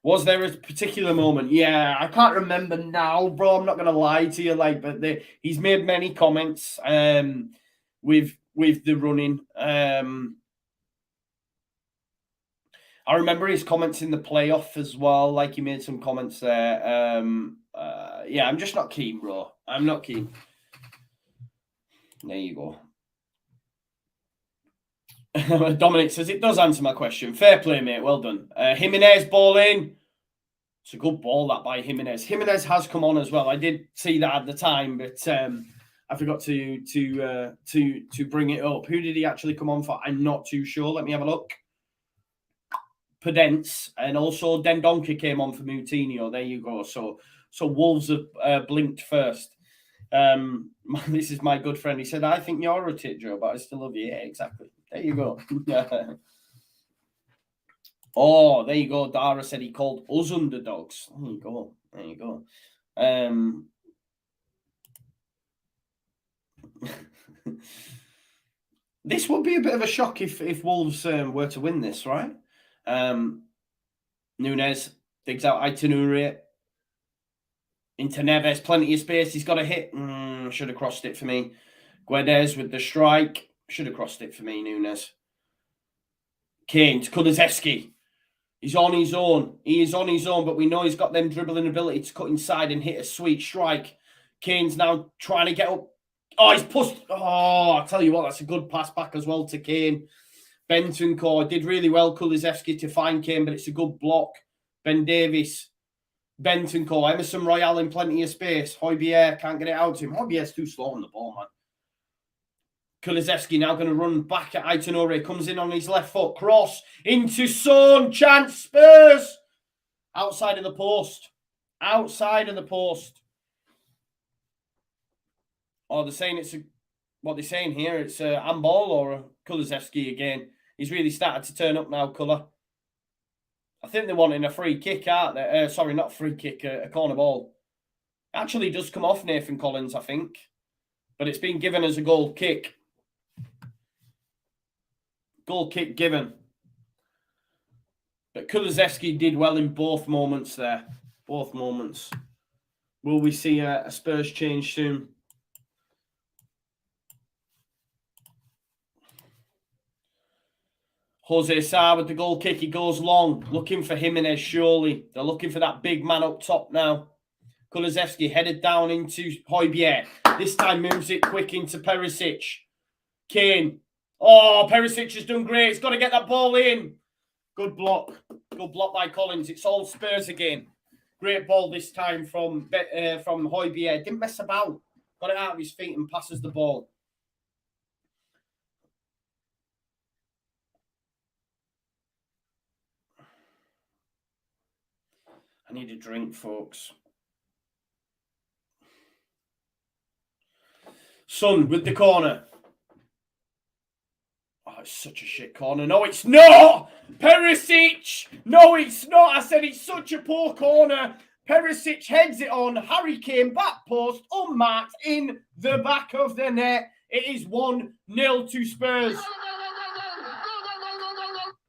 Was there a particular moment? Yeah, I can't remember now, bro. I'm not going to lie to you. But he's made many comments with the running. I remember his comments in the playoff as well. Like, he made some comments there. Yeah, I'm just not keen, bro. I'm not keen. There you go. Dominic says, it does answer my question. Fair play, mate. Well done. Jimenez ball in. It's a good ball, that, by Jimenez. Jimenez has come on as well. I did see that at the time, but I forgot to bring it up. Who did he actually come on for? I'm not too sure. Let me have a look. Pedence, and also Dendoncker came on for Moutinho. There you go. So Wolves have blinked first. This is my good friend. He said, I think you're a tit, Joe, but I still love you. Yeah, exactly. There you go. Oh, there you go. Dara said he called us underdogs. There you go. There you go. This would be a bit of a shock if Wolves were to win this, right? Nunes digs out Aït-Nouri into Neves, plenty of space. He's got a hit. Should have crossed it for me. Guedes with the strike. Should have crossed it for me, Nunes. Kane to Kulusevski. He's on his own. He is on his own, but we know he's got them dribbling ability to cut inside and hit a sweet strike. Kane's now trying to get up. Oh, he's pushed. Oh, I tell you what, that's a good pass back as well to Kane. Bentancur did really well, Kulusevski, to find Kane, but it's a good block. Ben Davies. Bentancur. Emerson Royale in plenty of space. Højbjerg can't get it out to him. Højbjerg's too slow on the ball, man. Kulusevski now going to run back at Aït-Nouri. Comes in on his left foot. Cross into Son. Chance. Spurs. Outside of the post. Outside of the post. Oh, they're saying it's what they're saying here. It's a handball or a Kulusevski again. He's really started to turn up now, Colour. I think they're wanting a free kick, aren't they? Sorry, not a free kick, a corner ball. Actually does come off Nathan Collins, I think. But it's been given as a goal kick. Goal kick given. But Kulusevski did well in both moments there. Both moments. Will we see a Spurs change soon? Jose Sarr with the goal kick. He goes long. Looking for Jimenez, surely. They're looking for that big man up top now. Kulusevski headed down into Højbjerg. This time moves it quick into Perisic. Kane. Oh, Perisic has done great. He's got to get that ball in. Good block. Good block by Collins. It's all Spurs again. Great ball this time from Højbjerg. Didn't mess about. Got it out of his feet and passes the ball. I need a drink, folks. Son with the corner. Oh, it's such a shit corner. No, it's not! Perisic! No, it's not. I said it's such a poor corner. Perisic heads it on. Harry Kane, back post, unmarked, in the back of the net. It is 1-0 to Spurs.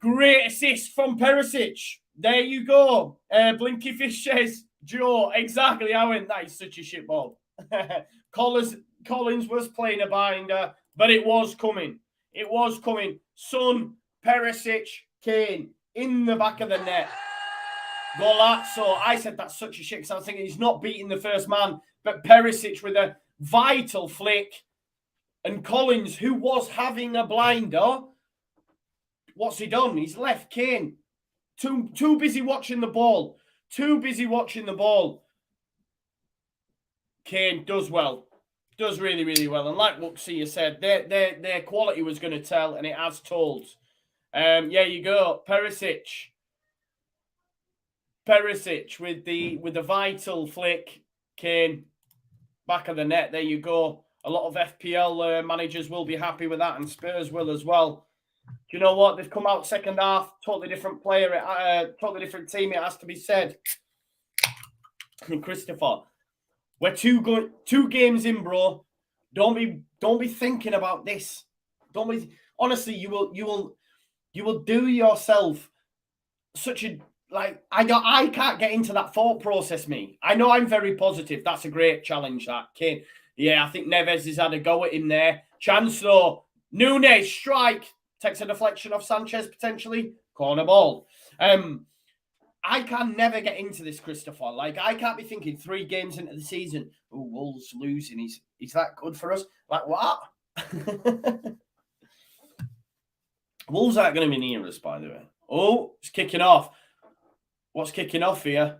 Great assist from Perisic. There you go. Blinky Fish says, Joe, exactly. I went, that is such a shit ball. Collins was playing a binder, but it was coming. It was coming. Son, Perisic, Kane, in the back of the net. Golazzo. I said that's such a shit because I was thinking he's not beating the first man, but Perisic with a vital flick. And Collins, who was having a blinder, what's he done? He's left Kane. Too busy watching the ball. Too busy watching the ball. Kane does well. Does really, really well. And like Wuxia said, their quality was going to tell, and it has told. Yeah, you go. Perisic with the vital flick. Kane, back of the net. There you go. A lot of FPL managers will be happy with that, and Spurs will as well. Do you know what? They've come out second half, totally different player, totally different team, it has to be said. And Christopher, we're two games in, bro. Don't be thinking about this. Honestly, you will do yourself such a I can't get into that thought process, me. I know I'm very positive. That's a great challenge, that Kane. Yeah, I think Neves has had a go at him there. Chance though. Nunes strike. Takes a deflection off Sanchez, potentially. Corner ball. I can never get into this, Christopher. Like, I can't be thinking 3 games into the season, oh, Wolves losing. Is that good for us? Like, what? Wolves aren't going to be near us, by the way. Oh, it's kicking off. What's kicking off here?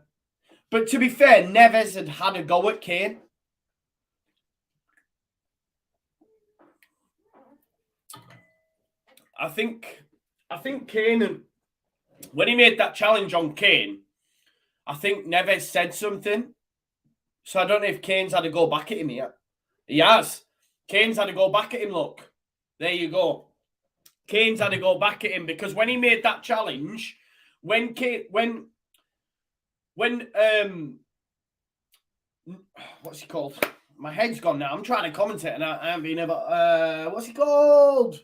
But to be fair, Neves had a go at Kane. I think Kane, and when he made that challenge on Kane, I think Neves said something. So I don't know if Kane's had to go back at him yet. He has. Kane's had to go back at him, look. There you go. Kane's had to go back at him because when he made that challenge, when what's he called? My head's gone now. I'm trying to commentate and I haven't been able. What's he called?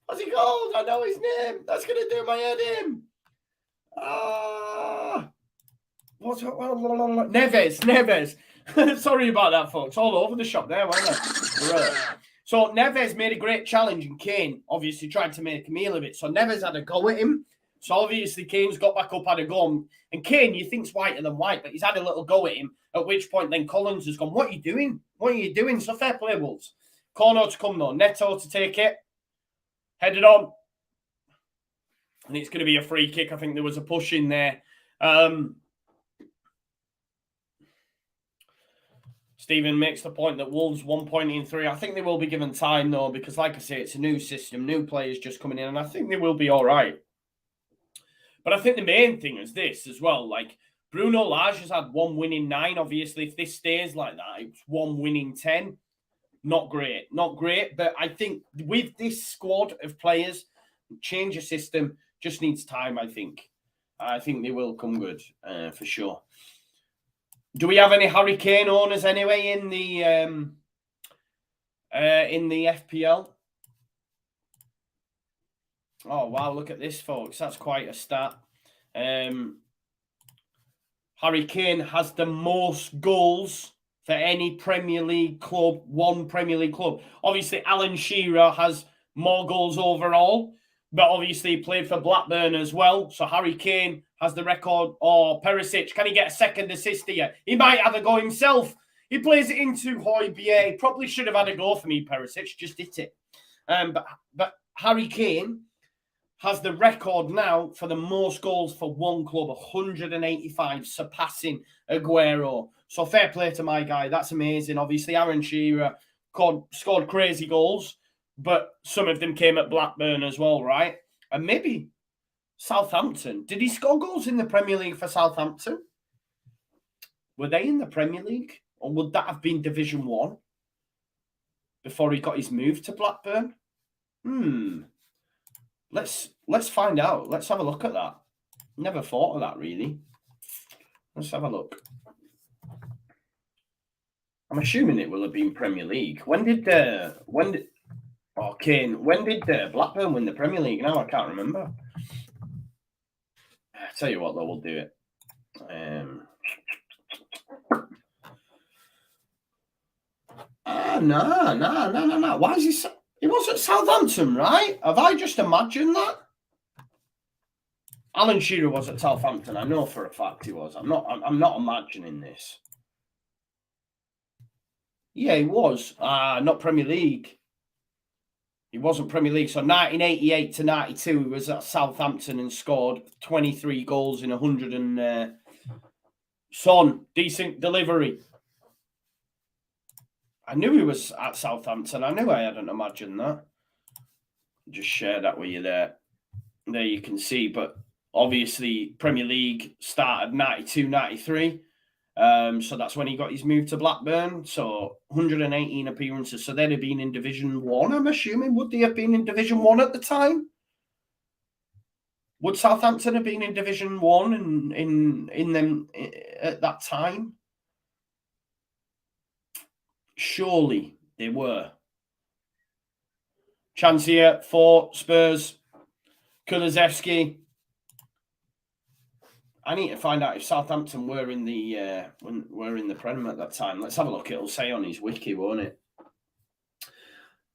What's he called? I know his name. That's going to do my head in. What's Neves. Sorry about that, folks. All over the shop there, wasn't it? Right. So Neves made a great challenge, and Kane obviously tried to make a meal of it. So Neves had a go at him. So obviously Kane's got back up, had a go. And Kane, you think's whiter than white, but he's had a little go at him, at which point then Collins has gone, what are you doing? What are you doing? So fair play, Wolves. Corner to come, though. Neto to take it. Headed on. And it's going to be a free kick. I think there was a push in there. Stephen makes the point that Wolves 1 point in 3. I think they will be given time, though, because like I say, it's a new system, new players just coming in, and I think they will be all right. But I think the main thing is this as well. Like, Bruno Lage has had 1 win in 9. Obviously, if this stays like that, it's 1 win in 10. Not great. Not great. But I think with this squad of players, change a system just needs time, I think. I think they will come good, for sure. Do we have any Harry Kane owners anyway in the FPL? Oh, wow, look at this, folks. That's quite a stat. Harry Kane has the most goals for any Premier League club, one Premier League club. Obviously, Alan Shearer has more goals overall, but obviously he played for Blackburn as well. So Harry Kane has the record. Oh, Perisic, can he get a second assist here? He might have a go himself. He plays it into Højbjerg. Probably should have had a go for me, Perisic. Just hit it. But Harry Kane has the record now for the most goals for one club, 185, surpassing Aguero. So fair play to my guy. That's amazing. Obviously, Aaron Shearer scored crazy goals, but some of them came at Blackburn as well, right? And maybe Southampton. Did he score goals in the Premier League for Southampton? Were they in the Premier League? Or would that have been Division 1 before he got his move to Blackburn? Let's find out. Let's have a look at that. Never thought of that, really. Let's have a look. I'm assuming it will have been Premier League. When did Blackburn win the Premier League? Now I can't remember. I tell you what, though, we'll do it. No. Why is he? He was at Southampton, right? Have I just imagined that? Alan Shearer was at Southampton. I know for a fact he was. I'm not imagining this. Yeah, he was. Not Premier League. He wasn't Premier League. So 1988 to 92, he was at Southampton and scored 23 goals in 100 and Son, decent delivery. I knew he was at Southampton. I knew I hadn't imagined that. Just share that with you there. There you can see. But obviously, Premier League started 92, 93. So that's when he got his move to Blackburn. So 118 appearances. So they'd have been in Division 1, I'm assuming. Would they have been in Division 1 at the time? Would Southampton have been in Division 1 in them at that time? Surely they were. Chance here for Spurs. Kulusevski. I need to find out if Southampton were in the Prem at that time. Let's have a look. It'll say on his wiki, won't it?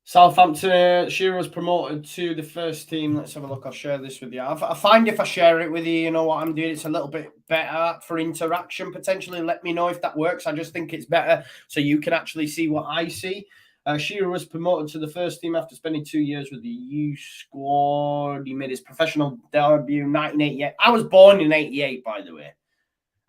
Southampton, Shearer was promoted to the first team. Let's have a look. I'll share this with you. I find if I share it with you, you know what I'm doing, it's a little bit better for interaction, potentially. Let me know if that works. I just think it's better so you can actually see what I see. Shearer was promoted to the first team after spending 2 years with the U squad. He made his professional debut in 1988. I was born in 88, by the way.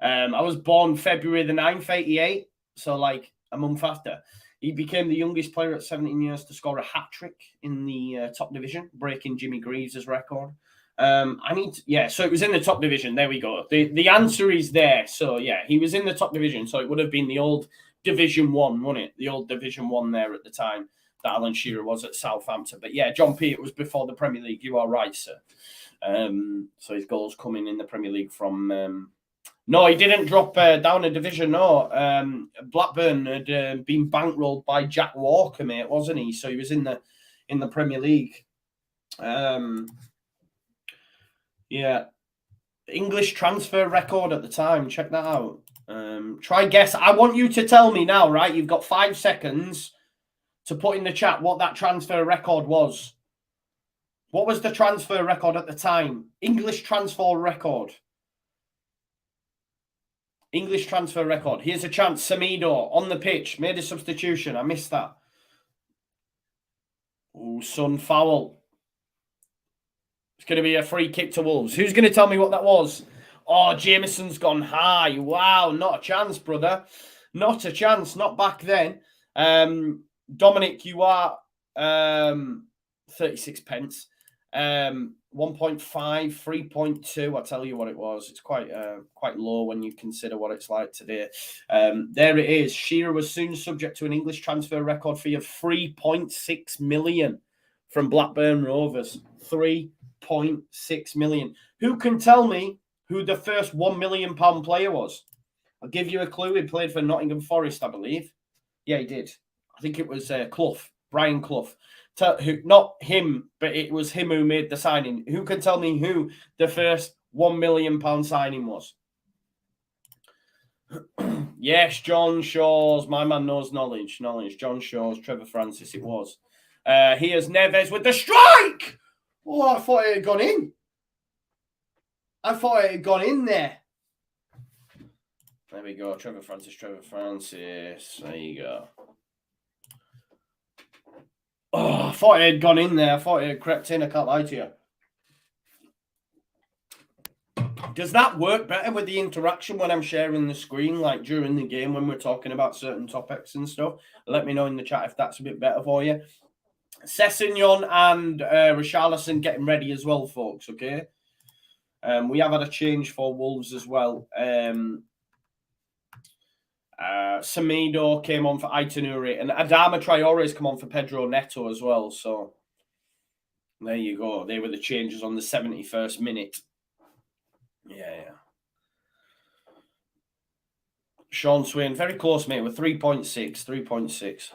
I was born February the 9th, 88. So like a month after. He became the youngest player at 17 years to score a hat-trick in the top division, breaking Jimmy Greaves' record. So it was in the top division. There we go. The answer is there. So, yeah, he was in the top division. So it would have been the old Division 1, wouldn't it? The old Division 1 there at the time that Alan Shearer was at Southampton. But, yeah, John P., it was before the Premier League. You are right, sir. So his goals coming in the Premier League from... No, he didn't drop down a division, no. Blackburn had been bankrolled by Jack Walker, mate, wasn't he? So he was in the Premier League. Yeah. English transfer record at the time. Check that out. Try guess. I want you to tell me now, right? You've got 5 seconds to put in the chat what that transfer record was. What was the transfer record at the time? English transfer record. English transfer record. Here's a chance. Semedo on the pitch. Made a substitution. I missed that. Oh, Son foul. It's going to be a free kick to Wolves. Who's going to tell me what that was? Oh, Jameson's gone high. Wow, not a chance, brother. Not a chance. Not back then. Dominic, you are 36 pence. 1.5, 3.2. I'll tell you what it was. It's quite low when you consider what it's like today. There it is. Shearer was soon subject to an English transfer record fee of 3.6 million from Blackburn Rovers. 3.6 million. Who can tell me who the first £1 million player was? I'll give you a clue. He played for Nottingham Forest, I believe. Yeah, he did. I think it was Clough, Brian Clough. Not him, but it was him who made the signing. Who can tell me who the first £1 million signing was? Yes, John Shaw's. My man knows knowledge. John Shaw's, Trevor Francis, it was. Here's Neves with the strike! Oh, I thought it had gone in. I thought it had gone in there. There we go. Trevor Francis. There you go. Oh, I thought it had gone in there. I thought it had crept in. I can't lie to you. Does that work better with the interaction when I'm sharing the screen, like during the game when we're talking about certain topics and stuff? Let me know in the chat if that's a bit better for you. Sessegnon and Richarlison getting ready as well, folks, okay? We have had a change for Wolves as well. Semedo came on for Aitanuri, and Adama Traore has come on for Pedro Neto as well. So there you go. They were the changes on the 71st minute. Yeah. Sean Swain, very close, mate, with 3.6.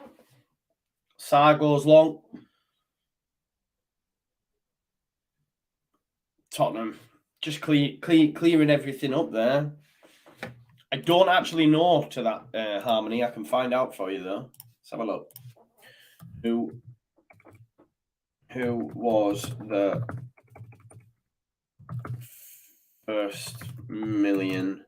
Sar goes long. Tottenham just clearing everything up there. I don't actually know to that harmony. I can find out for you though. Let's have a look. Who was the first £1 million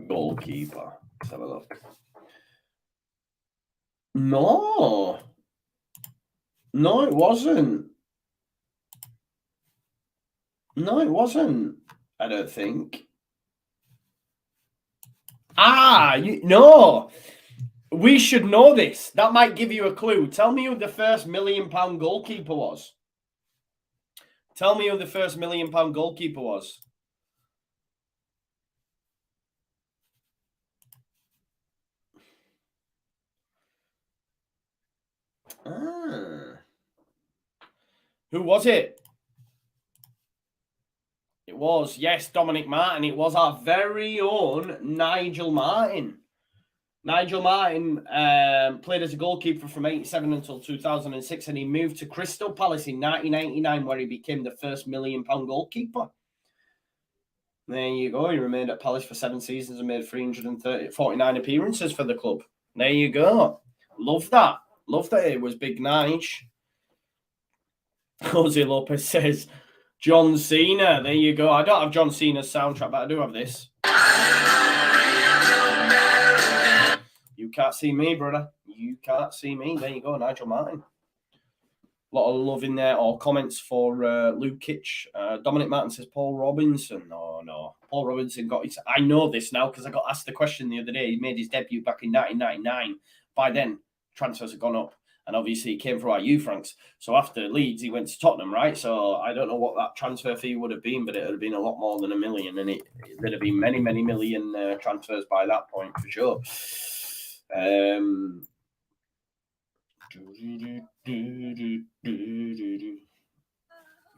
goalkeeper? Let's have a look. No, it wasn't. I don't think. No. We should know this. That might give you a clue. Tell me who the first £1 million goalkeeper was. Tell me who the first £1 million goalkeeper was. Who was it? It was, yes, Dominic Martin. It was our very own Nigel Martin. Nigel Martin played as a goalkeeper from 1987 until 2006, and he moved to Crystal Palace in 1999, where he became the first £1 million goalkeeper. There you go. He remained at Palace for 7 seasons and made 349 appearances for the club. There you go. Love that. It was big Nige. Jose Lopez says, John Cena. There you go. I don't have John Cena's soundtrack, but I do have this. You can't see me, brother. You can't see me. There you go, Nigel Martin. A lot of love in there, or comments for Luke Kitch. Dominic Martin says Paul Robinson. No. Paul Robinson got his... I know this now because I got asked the question the other day. He made his debut back in 1999. By then, transfers had gone up. And obviously, he came from our youth ranks. So after Leeds, he went to Tottenham, right? So I don't know what that transfer fee would have been, but it would have been a lot more than $1 million. And there'd have been many, many million transfers by that point, for sure.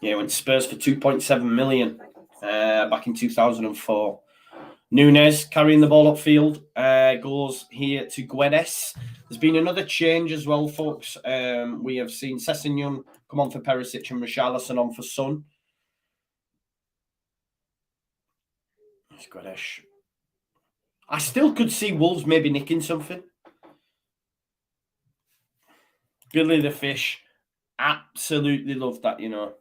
Yeah, went to Spurs for 2.7 million back in 2004. Nunes carrying the ball upfield goes here to Guedes. There's been another change as well, folks. We have seen Sessegnon come on for Perisic and Richarlison on for Son. It's Guedes. I still could see Wolves maybe nicking something. Billy the Fish. Absolutely love that, you know.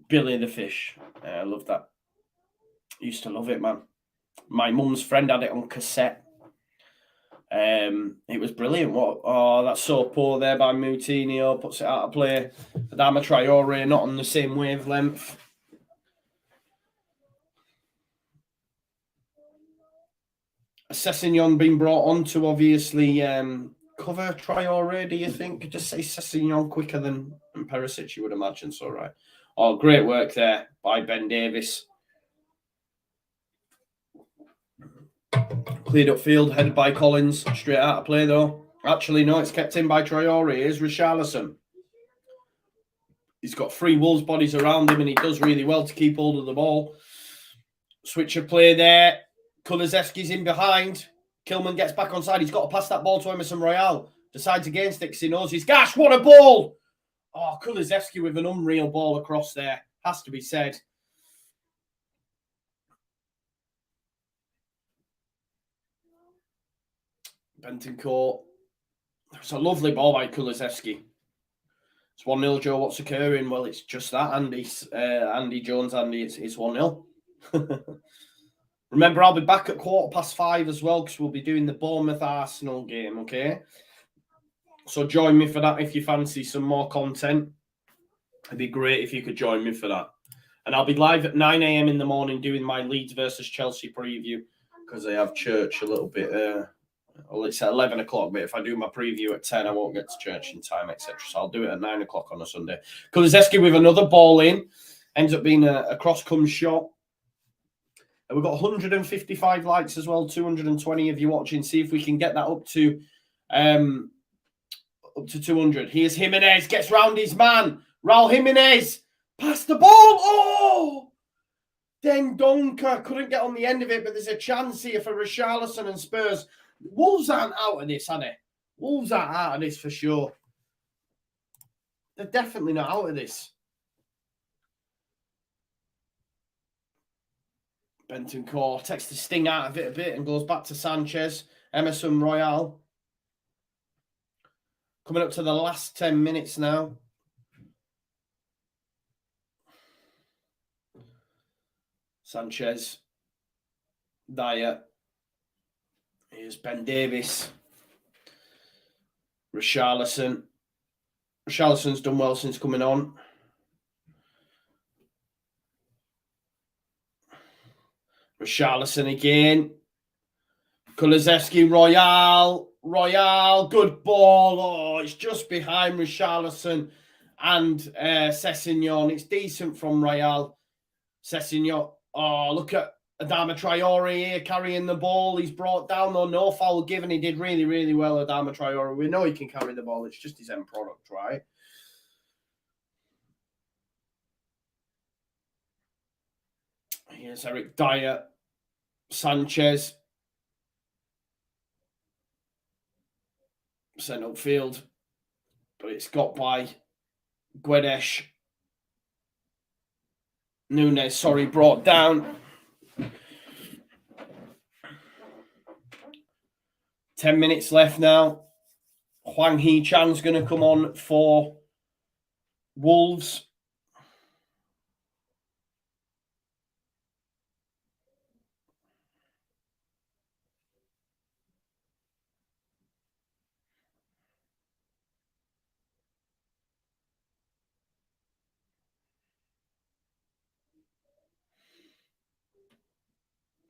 Billy the Fish. I love that. Used to love it, man. My mum's friend had it on cassette. It was brilliant. That's so poor there by Moutinho. Puts it out of play. Adama Traore not on the same wavelength. Sessegnon being brought on to obviously cover Traore, do you think? Just say Sessegnon quicker than Perisic, you would imagine. So, right. Oh, great work there by Ben Davis. Cleared upfield, headed by Collins. Straight out of play, though. Actually, no, it's kept in by Traore. Here's Richarlison. He's got 3 Wolves bodies around him, and he does really well to keep hold of the ball. Switch of play there. Kulusevski's in behind. Kilman gets back on side. He's got to pass that ball to Emerson Royale. Decides against it because he knows he's gash. What a ball! Oh, Kulusevski with an unreal ball across there. Has to be said. Bentancur. It's a lovely ball by Kulusevski. It's 1-0, Joe. What's occurring? Well, it's just that, Andy Jones, it's 1-0. Remember, I'll be back at 5:15 as well because we'll be doing the Bournemouth-Arsenal game, okay? So join me for that if you fancy some more content. It'd be great if you could join me for that. And I'll be live at 9 a.m. in the morning doing my Leeds versus Chelsea preview because I have church a little bit. Well, it's at 11 o'clock, but if I do my preview at 10, I won't get to church in time, etc. So I'll do it at 9 o'clock on a Sunday. Kulusevski with another ball in. Ends up being a cross-come shot. And we've got 155 likes as well, 220 of you watching. See if we can get that up to 200. Here's Jimenez, gets round his man. Raul Jimenez, pass the ball. Oh! Dendonka couldn't get on the end of it, but there's a chance here for Richarlison and Spurs. Wolves aren't out of this, are they? Wolves aren't out of this for sure. They're definitely not out of this. Bentancur takes the sting out of it a bit and goes back to Sanchez. Emerson Royale. Coming up to the last 10 minutes now. Sanchez. Dyer. Here's Ben Davis. Richarlison. Richarlison's done well since coming on. Richarlison again. Kulusevski, Royale, good ball. Oh, it's just behind Richarlison and Sessegnon. It's decent from Royale. Sessegnon. Oh, look at Adama Traore here carrying the ball. He's brought down, though. No foul given. He did really, really well, Adama Traore. We know he can carry the ball. It's just his end product, right? Here's Eric Dyer. Sanchez. Sent upfield. But it's got by Guedes. Nunes, brought down. 10 minutes left now. Hwang Hee-chan's going to come on for Wolves.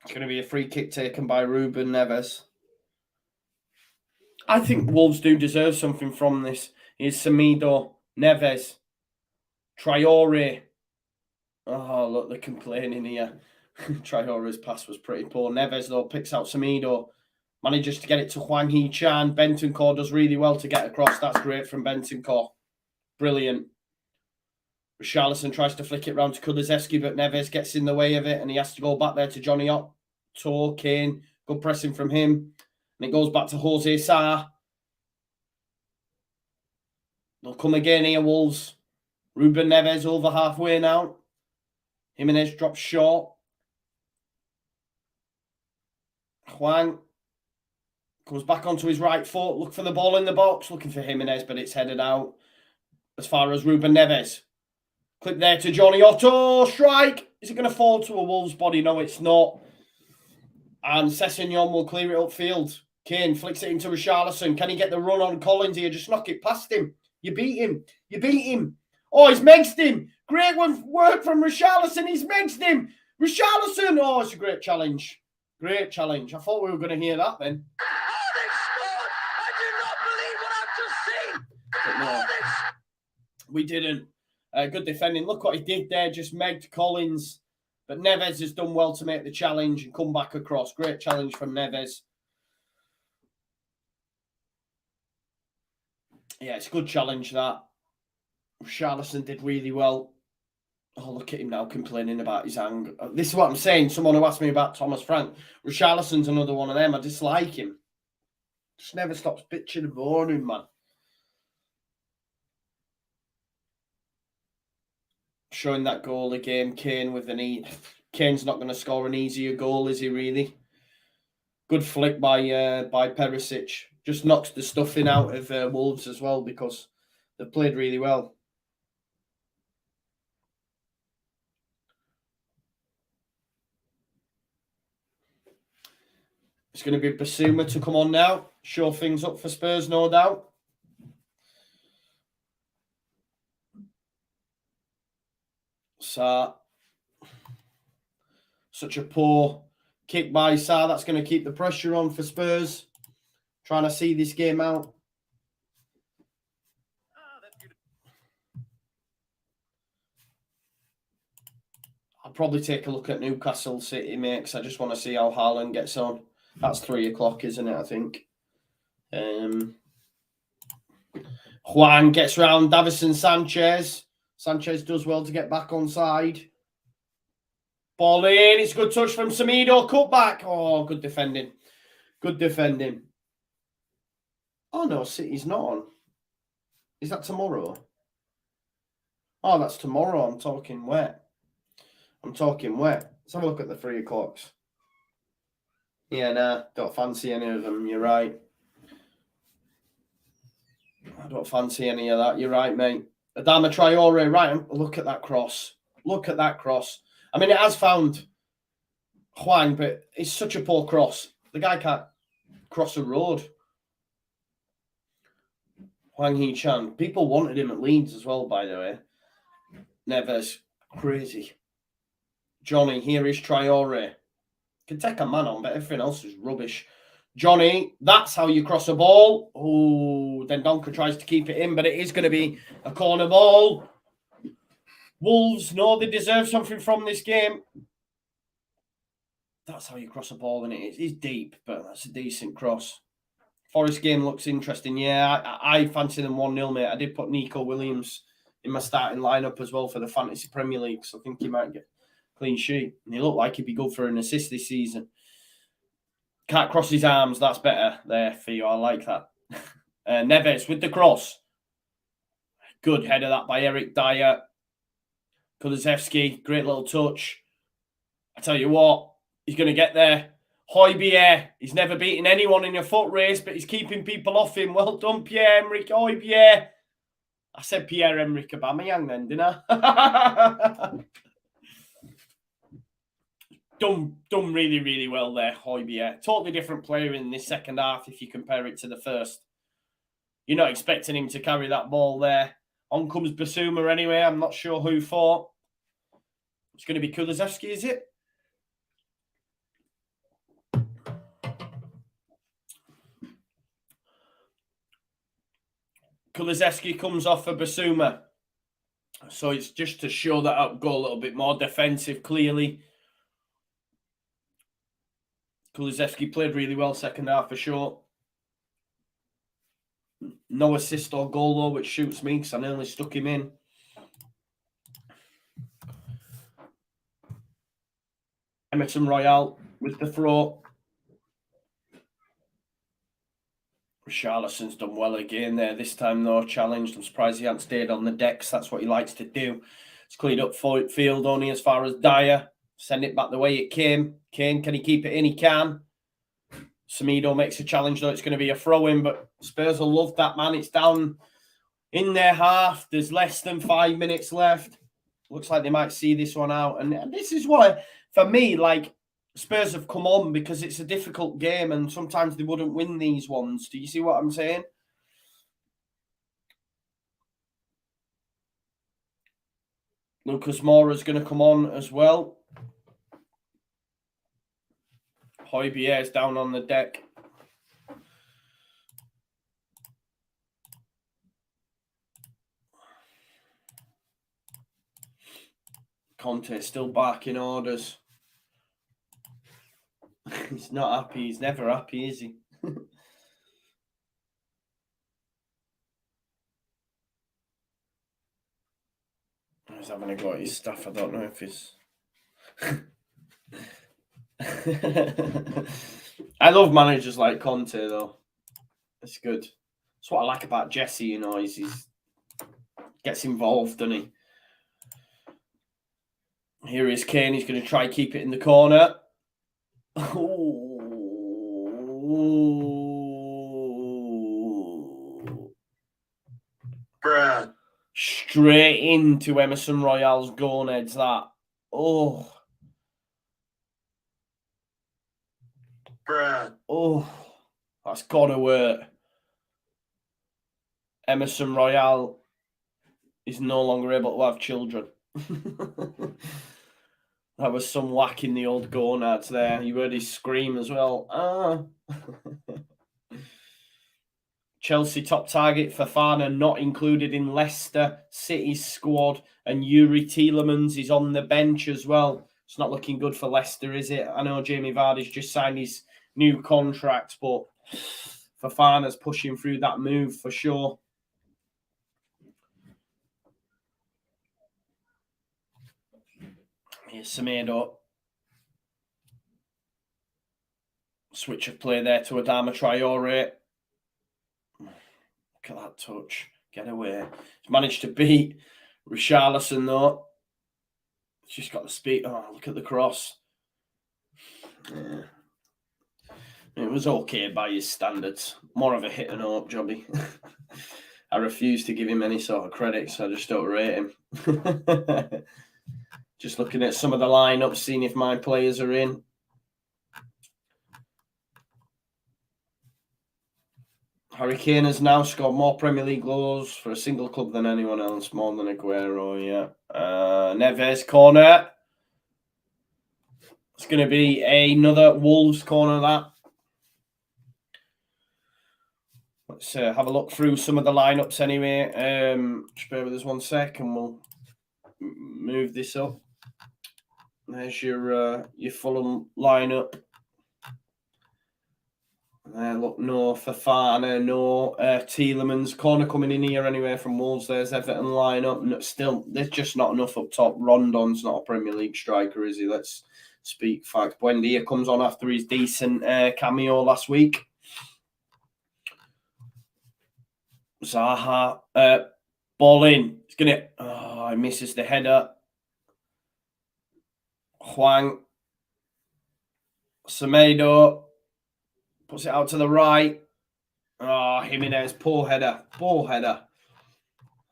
It's going to be a free kick taken by Ruben Neves. I think Wolves do deserve something from this. Here's Semedo, Neves, Traore. Oh, look, they're complaining here. Traore's pass was pretty poor. Neves, though, picks out Semedo. Manages to get it to Hwang Hee-chan. Bentancur does really well to get across. That's great from Bentancur. Brilliant. Richarlison tries to flick it round to Kulusevski, but Neves gets in the way of it, and he has to go back there to Johnny Otto. Kane, good pressing from him. And it goes back to Jose Sa. They'll come again here, Wolves. Ruben Neves over halfway now. Jimenez drops short. Hwang comes back onto his right foot. Look for the ball in the box. Looking for Jimenez, but it's headed out. As far as Ruben Neves. Clip there to Johnny Otto. Strike. Is it going to fall to a Wolves body? No, it's not. And Sessegnon will clear it upfield. Kane flicks it into Richarlison. Can he get the run on Collins here? Just knock it past him. You beat him. You beat him. Oh, he's mexed him. Great work from Richarlison. He's mexed him. Richarlison. Oh, it's a great challenge. Great challenge. I thought we were going to hear that then. Oh, they've scored! I do not believe what I've just seen. No, we didn't. Good defending. Look what he did there. Just megged Collins. But Neves has done well to make the challenge and come back across. Great challenge from Neves. Yeah, it's a good challenge, that. Richarlison did really well. Oh, look at him now complaining about his anger. This is what I'm saying. Someone who asked me about Thomas Frank. Richarlison's another one of them. I dislike him. Just never stops bitching and moaning, man. Showing that goal again. Kane with an E. Kane's not going to score an easier goal, is he really? Good flick by Perisic. Just knocks the stuffing out of Wolves as well because they've played really well. It's going to be Basuma to come on now. Show things up for Spurs, no doubt. Sa. Such a poor kick by Sa. That's going to keep the pressure on for Spurs. Trying to see this game out. I'll probably take a look at Newcastle City, mate, because I just want to see how Haaland gets on. That's 3 o'clock, isn't it, I think? Juan gets round Davison Sanchez. Sanchez does well to get back on side. Ball in. It's a good touch from Semedo. Cut back. Oh, good defending. Good defending. Oh, no, City's not on. Is that tomorrow? Oh, that's tomorrow. I'm talking wet. Let's have a look at the 3 o'clocks. Yeah, nah, don't fancy any of them. You're right. I don't fancy any of that. You're right, mate. Adama Traore, right. Look at that cross. Look at that cross. I mean, it has found Hwang, but it's such a poor cross. The guy can't cross a road. Hwang Hee-chan. People wanted him at Leeds as well, by the way. Neves. Crazy. Johnny, here is Traore. Can take a man on, but everything else is rubbish. Johnny, that's how you cross a ball. Oh, then Donker tries to keep it in, but it is going to be a corner ball. Wolves know they deserve something from this game. That's how you cross a ball, and it is deep, but that's a decent cross. Forest game looks interesting. Yeah, I fancy them 1-0, mate. I did put Nico Williams in my starting lineup as well for the Fantasy Premier League, so I think he might get a clean sheet. And he looked like he'd be good for an assist this season. Can't cross his arms. That's better there for you. I like that. Neves with the cross. Good header that by Eric Dyer. Kulusevski, great little touch. I tell you what, he's going to get there. Højbjerg, he's never beaten anyone in a foot race, but he's keeping people off him. Well done, Pierre-Emerick Højbjerg. I said Pierre-Emerick Aubameyang then, didn't I? Done really, really well there, Højbjerg. Totally different player in this second half if you compare it to the first. You're not expecting him to carry that ball there. On comes Basuma anyway. I'm not sure who for. It's going to be Kulusevski, is it? Kulusevski comes off for Basuma. So it's just to show that I'll go a little bit more defensive, clearly. Kulusevski played really well second half for sure. No assist or goal though, which shoots me because I nearly stuck him in. Emerson Royale with the throw. Richarlison's done well again there. This time, though, challenged. I'm surprised he hasn't stayed on the decks. That's what he likes to do. It's cleared up field only as far as Dyer. Send it back the way it came. Kane, can he keep it in? He can. Semedo makes a challenge, though. It's going to be a throw-in, but Spurs will love that, man. It's down in their half. There's less than 5 minutes left. Looks like they might see this one out. And this is why, for me, like, Spurs have come on because it's a difficult game and sometimes they wouldn't win these ones. Do you see what I'm saying? Lucas Moura's going to come on as well. Højbjerg's down on the deck. Conte still barking orders. He's not happy. He's never happy, is he? He's having a go at his stuff. I don't know if he's... I love managers like Conte, though. It's good. That's what I like about Jesse, you know. He's gets involved, doesn't he? Here is Kane. He's going to try keep it in the corner. Bruh. Straight into Emerson Royale's gonads, that. Oh. Bruh. Oh. That's got to work. Emerson Royale is no longer able to have children. That was some whack in the old gonads there. You heard his scream as well. Ah. Chelsea top target Fofana not included in Leicester City's squad, and Yuri Tielemans is on the bench as well. It's not looking good for Leicester, is it? I know Jamie Vardy's just signed his new contract, but Fofana's pushing through that move for sure. Here's Semedo. Switch of play there to Adama Traore. Look at that touch. Get away. He's managed to beat Richarlison, though. He's just got the speed. Oh, look at the cross. Yeah. It was okay by his standards. More of a hit and hope jobby. I refuse to give him any sort of credit, so I just don't rate him. Just looking at some of the lineups, seeing if my players are in. Harry Kane has now scored more Premier League goals for a single club than anyone else, more than Aguero, yeah. Neves corner. It's going to be another Wolves corner, that. Let's have a look through some of the lineups anyway. Just bear with us 1 sec and we'll move this up. There's your Fulham lineup. Look, no Fofana, no Tielemans. Corner coming in here anyway from Wolves. There's Everton lineup. No, still, there's just not enough up top. Rondon's not a Premier League striker, is he? Let's speak fact. Buendia comes on after his decent cameo last week. Zaha, ball in. He's going to... Oh, he misses the header. Hwang. Semedo. Puts it out to the right. Oh, Jimenez, poor header. Poor header.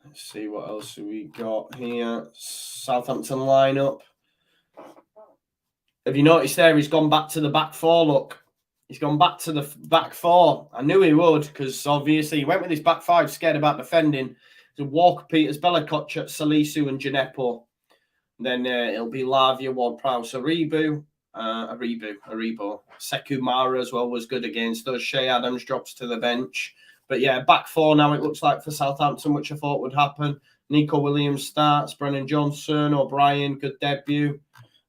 Let's see what else we got here. Southampton lineup. Have you noticed there he's gone back to the back four, look. He's gone back to the back four. I knew he would because obviously he went with his back five, scared about defending. So Walker, Peters, Bella-Kotchap, Salisu and Djenepo. Then it'll be Lavia, Ward-Prowse, Aribo. Sekou Mara as well was good against us. Shea Adams drops to the bench. But yeah, back four now it looks like for Southampton, which I thought would happen. Nico Williams starts. Brennan Johnson, O'Brien, good debut.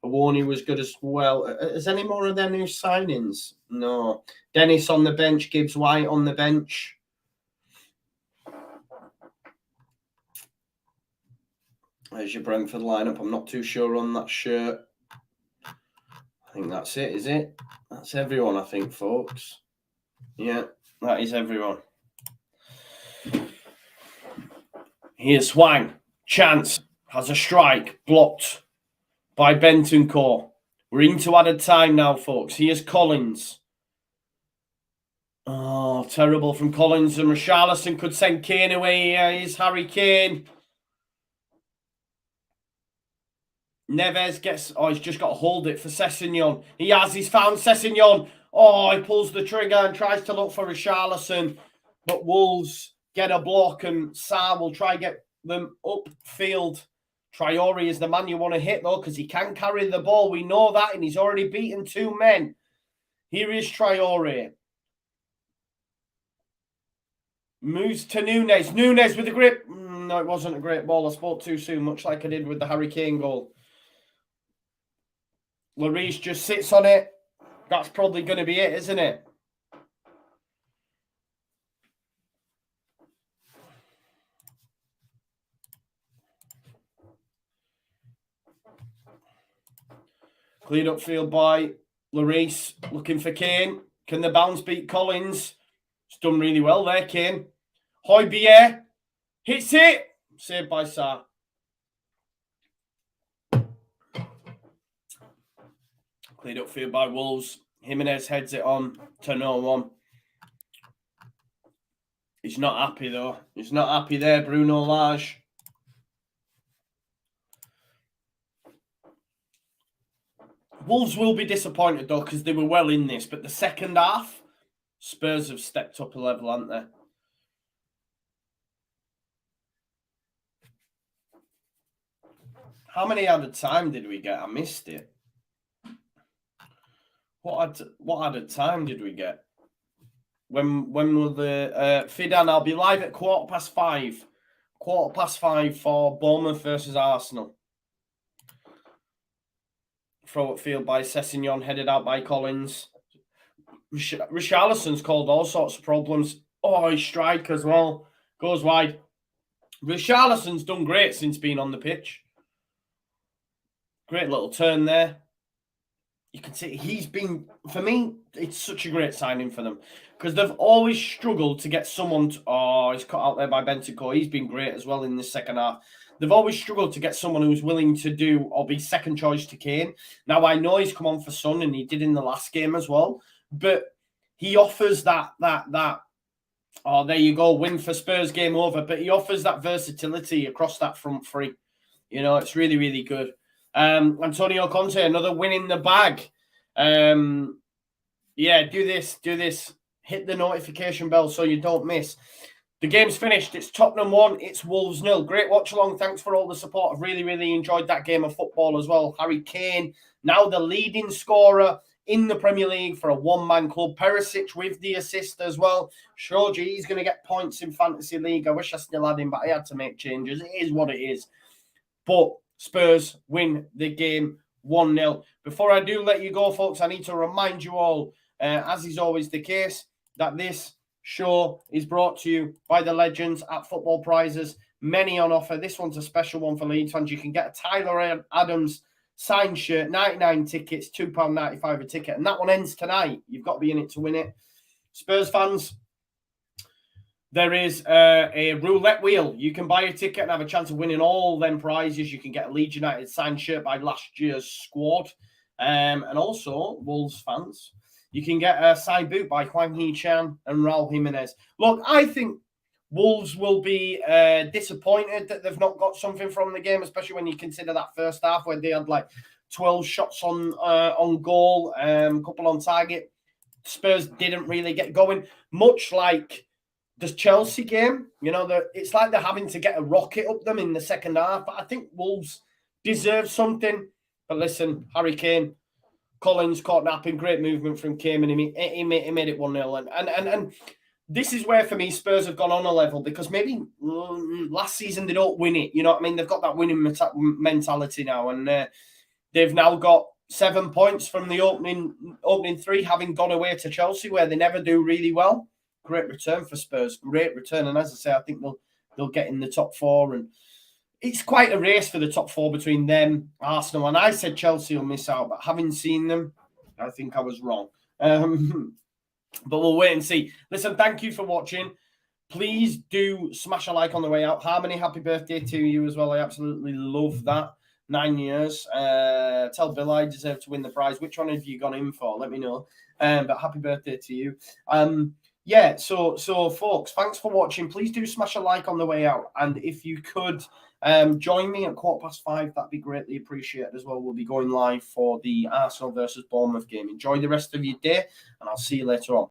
Awani was good as well. Is any more of their new signings? No. Dennis on the bench. Gibbs White on the bench. There's your Brentford lineup. I'm not too sure on that shirt. think that's it, is it? That's everyone, I think, folks. Yeah, that is everyone. Here's Swang. Chance has a strike blocked by Bentancur. We're into added time now, folks. Here's Collins. Oh, terrible from Collins. And Richarlison could send Kane away. Here's Harry Kane. Neves gets... Oh, he's just got to hold it for Sessegnon. He's found Sessegnon. Oh, he pulls the trigger and tries to look for Richarlison. But Wolves get a block and Sarr will try get them upfield. Traore is the man you want to hit, though, because he can carry the ball. We know that, and he's already beaten 2 men. Here is Traore. Moves to Nunes. Nunes with a grip. No, it wasn't a great ball. I spoke too soon, much like I did with the Harry Kane goal. Lloris just sits on it. That's probably going to be it, isn't it? Cleared upfield by Lloris. Looking for Kane. Can the bounce beat Collins? It's done really well there, Kane. Højbjerg hits it. Saved by Sarr. Cleared upfield by Wolves. Jimenez heads it on to no one. He's not happy, though. He's not happy there, Bruno Lage. Wolves will be disappointed, though, because they were well in this. But the second half, Spurs have stepped up a level, haven't they? How many added time did we get? I missed it. What added time did we get? When will the Fidan? I'll be live at 5:15. 5:15 for Bournemouth versus Arsenal. Throw up field by Sessegnon, headed out by Collins. Richarlison's caused all sorts of problems. Oh, his strike as well. Goes wide. Richarlison's done great since being on the pitch. Great little turn there. You can see he's been, for me, it's such a great signing for them. Because they've always struggled to get someone to, oh, he's cut out there by Bentancur. He's been great as well in the second half. They've always struggled to get someone who's willing to do or be second choice to Kane. Now, I know he's come on for Son and he did in the last game as well. But he offers that, oh, there you go, win for Spurs, game over. But he offers that versatility across that front three. You know, it's really, really good. Antonio Conte, another win in the bag. Yeah, do this. Hit the notification bell so you don't miss. The game's finished. It's Tottenham 1. It's Wolves 0. Great watch along. Thanks for all the support. I've really, really enjoyed that game of football as well. Harry Kane, now the leading scorer in the Premier League for a one-man club. Perisic with the assist as well. Shoji, he's going to get points in Fantasy League. I wish I still had him, but I had to make changes. It is what it is. But Spurs win the game 1-0. Before I do let you go, folks, I need to remind you all, as is always the case, that this show is brought to you by the legends at Football Prizes. Many on offer. This one's a special one for Leeds fans. You can get a Tyler Adams signed shirt, 99 tickets, £2.95 a ticket. And that one ends tonight. You've got to be in it to win it. Spurs fans, there is a roulette wheel. You can buy a ticket and have a chance of winning all them prizes. You can get a Leeds United signed shirt by last year's squad. And also, Wolves fans, you can get a side boot by Hwang Hee-chan and Raul Jimenez. Look, I think Wolves will be disappointed that they've not got something from the game, especially when you consider that first half where they had like 12 shots on goal, a couple on target. Spurs didn't really get going, much like the Chelsea game. You know, it's like they're having to get a rocket up them in the second half. But I think Wolves deserve something. But listen, Harry Kane, Collins caught napping, great movement from Kane, and he made it 1-0. And this is where, for me, Spurs have gone on a level, because maybe last season they don't win it. You know what I mean? They've got that winning mentality now, and they've now got 7 points from the opening three, having gone away to Chelsea, where they never do really well. Great return for Spurs, great return. And as I say, I think they'll get in the top four, and it's quite a race for the top four between them, Arsenal, and I said Chelsea will miss out, but having seen them, I think I was wrong. But we'll wait and see. Listen, thank you for watching. Please do smash a like on the way out. Harmony, happy birthday to you as well. I absolutely love that. 9 years. Tell Bill I deserve to win the prize. Which one have you gone in for? Let me know. But happy birthday to you. Yeah, so folks, thanks for watching. Please do smash a like on the way out. And if you could join me at 5:15, that'd be greatly appreciated as well. We'll be going live for the Arsenal versus Bournemouth game. Enjoy the rest of your day, and I'll see you later on.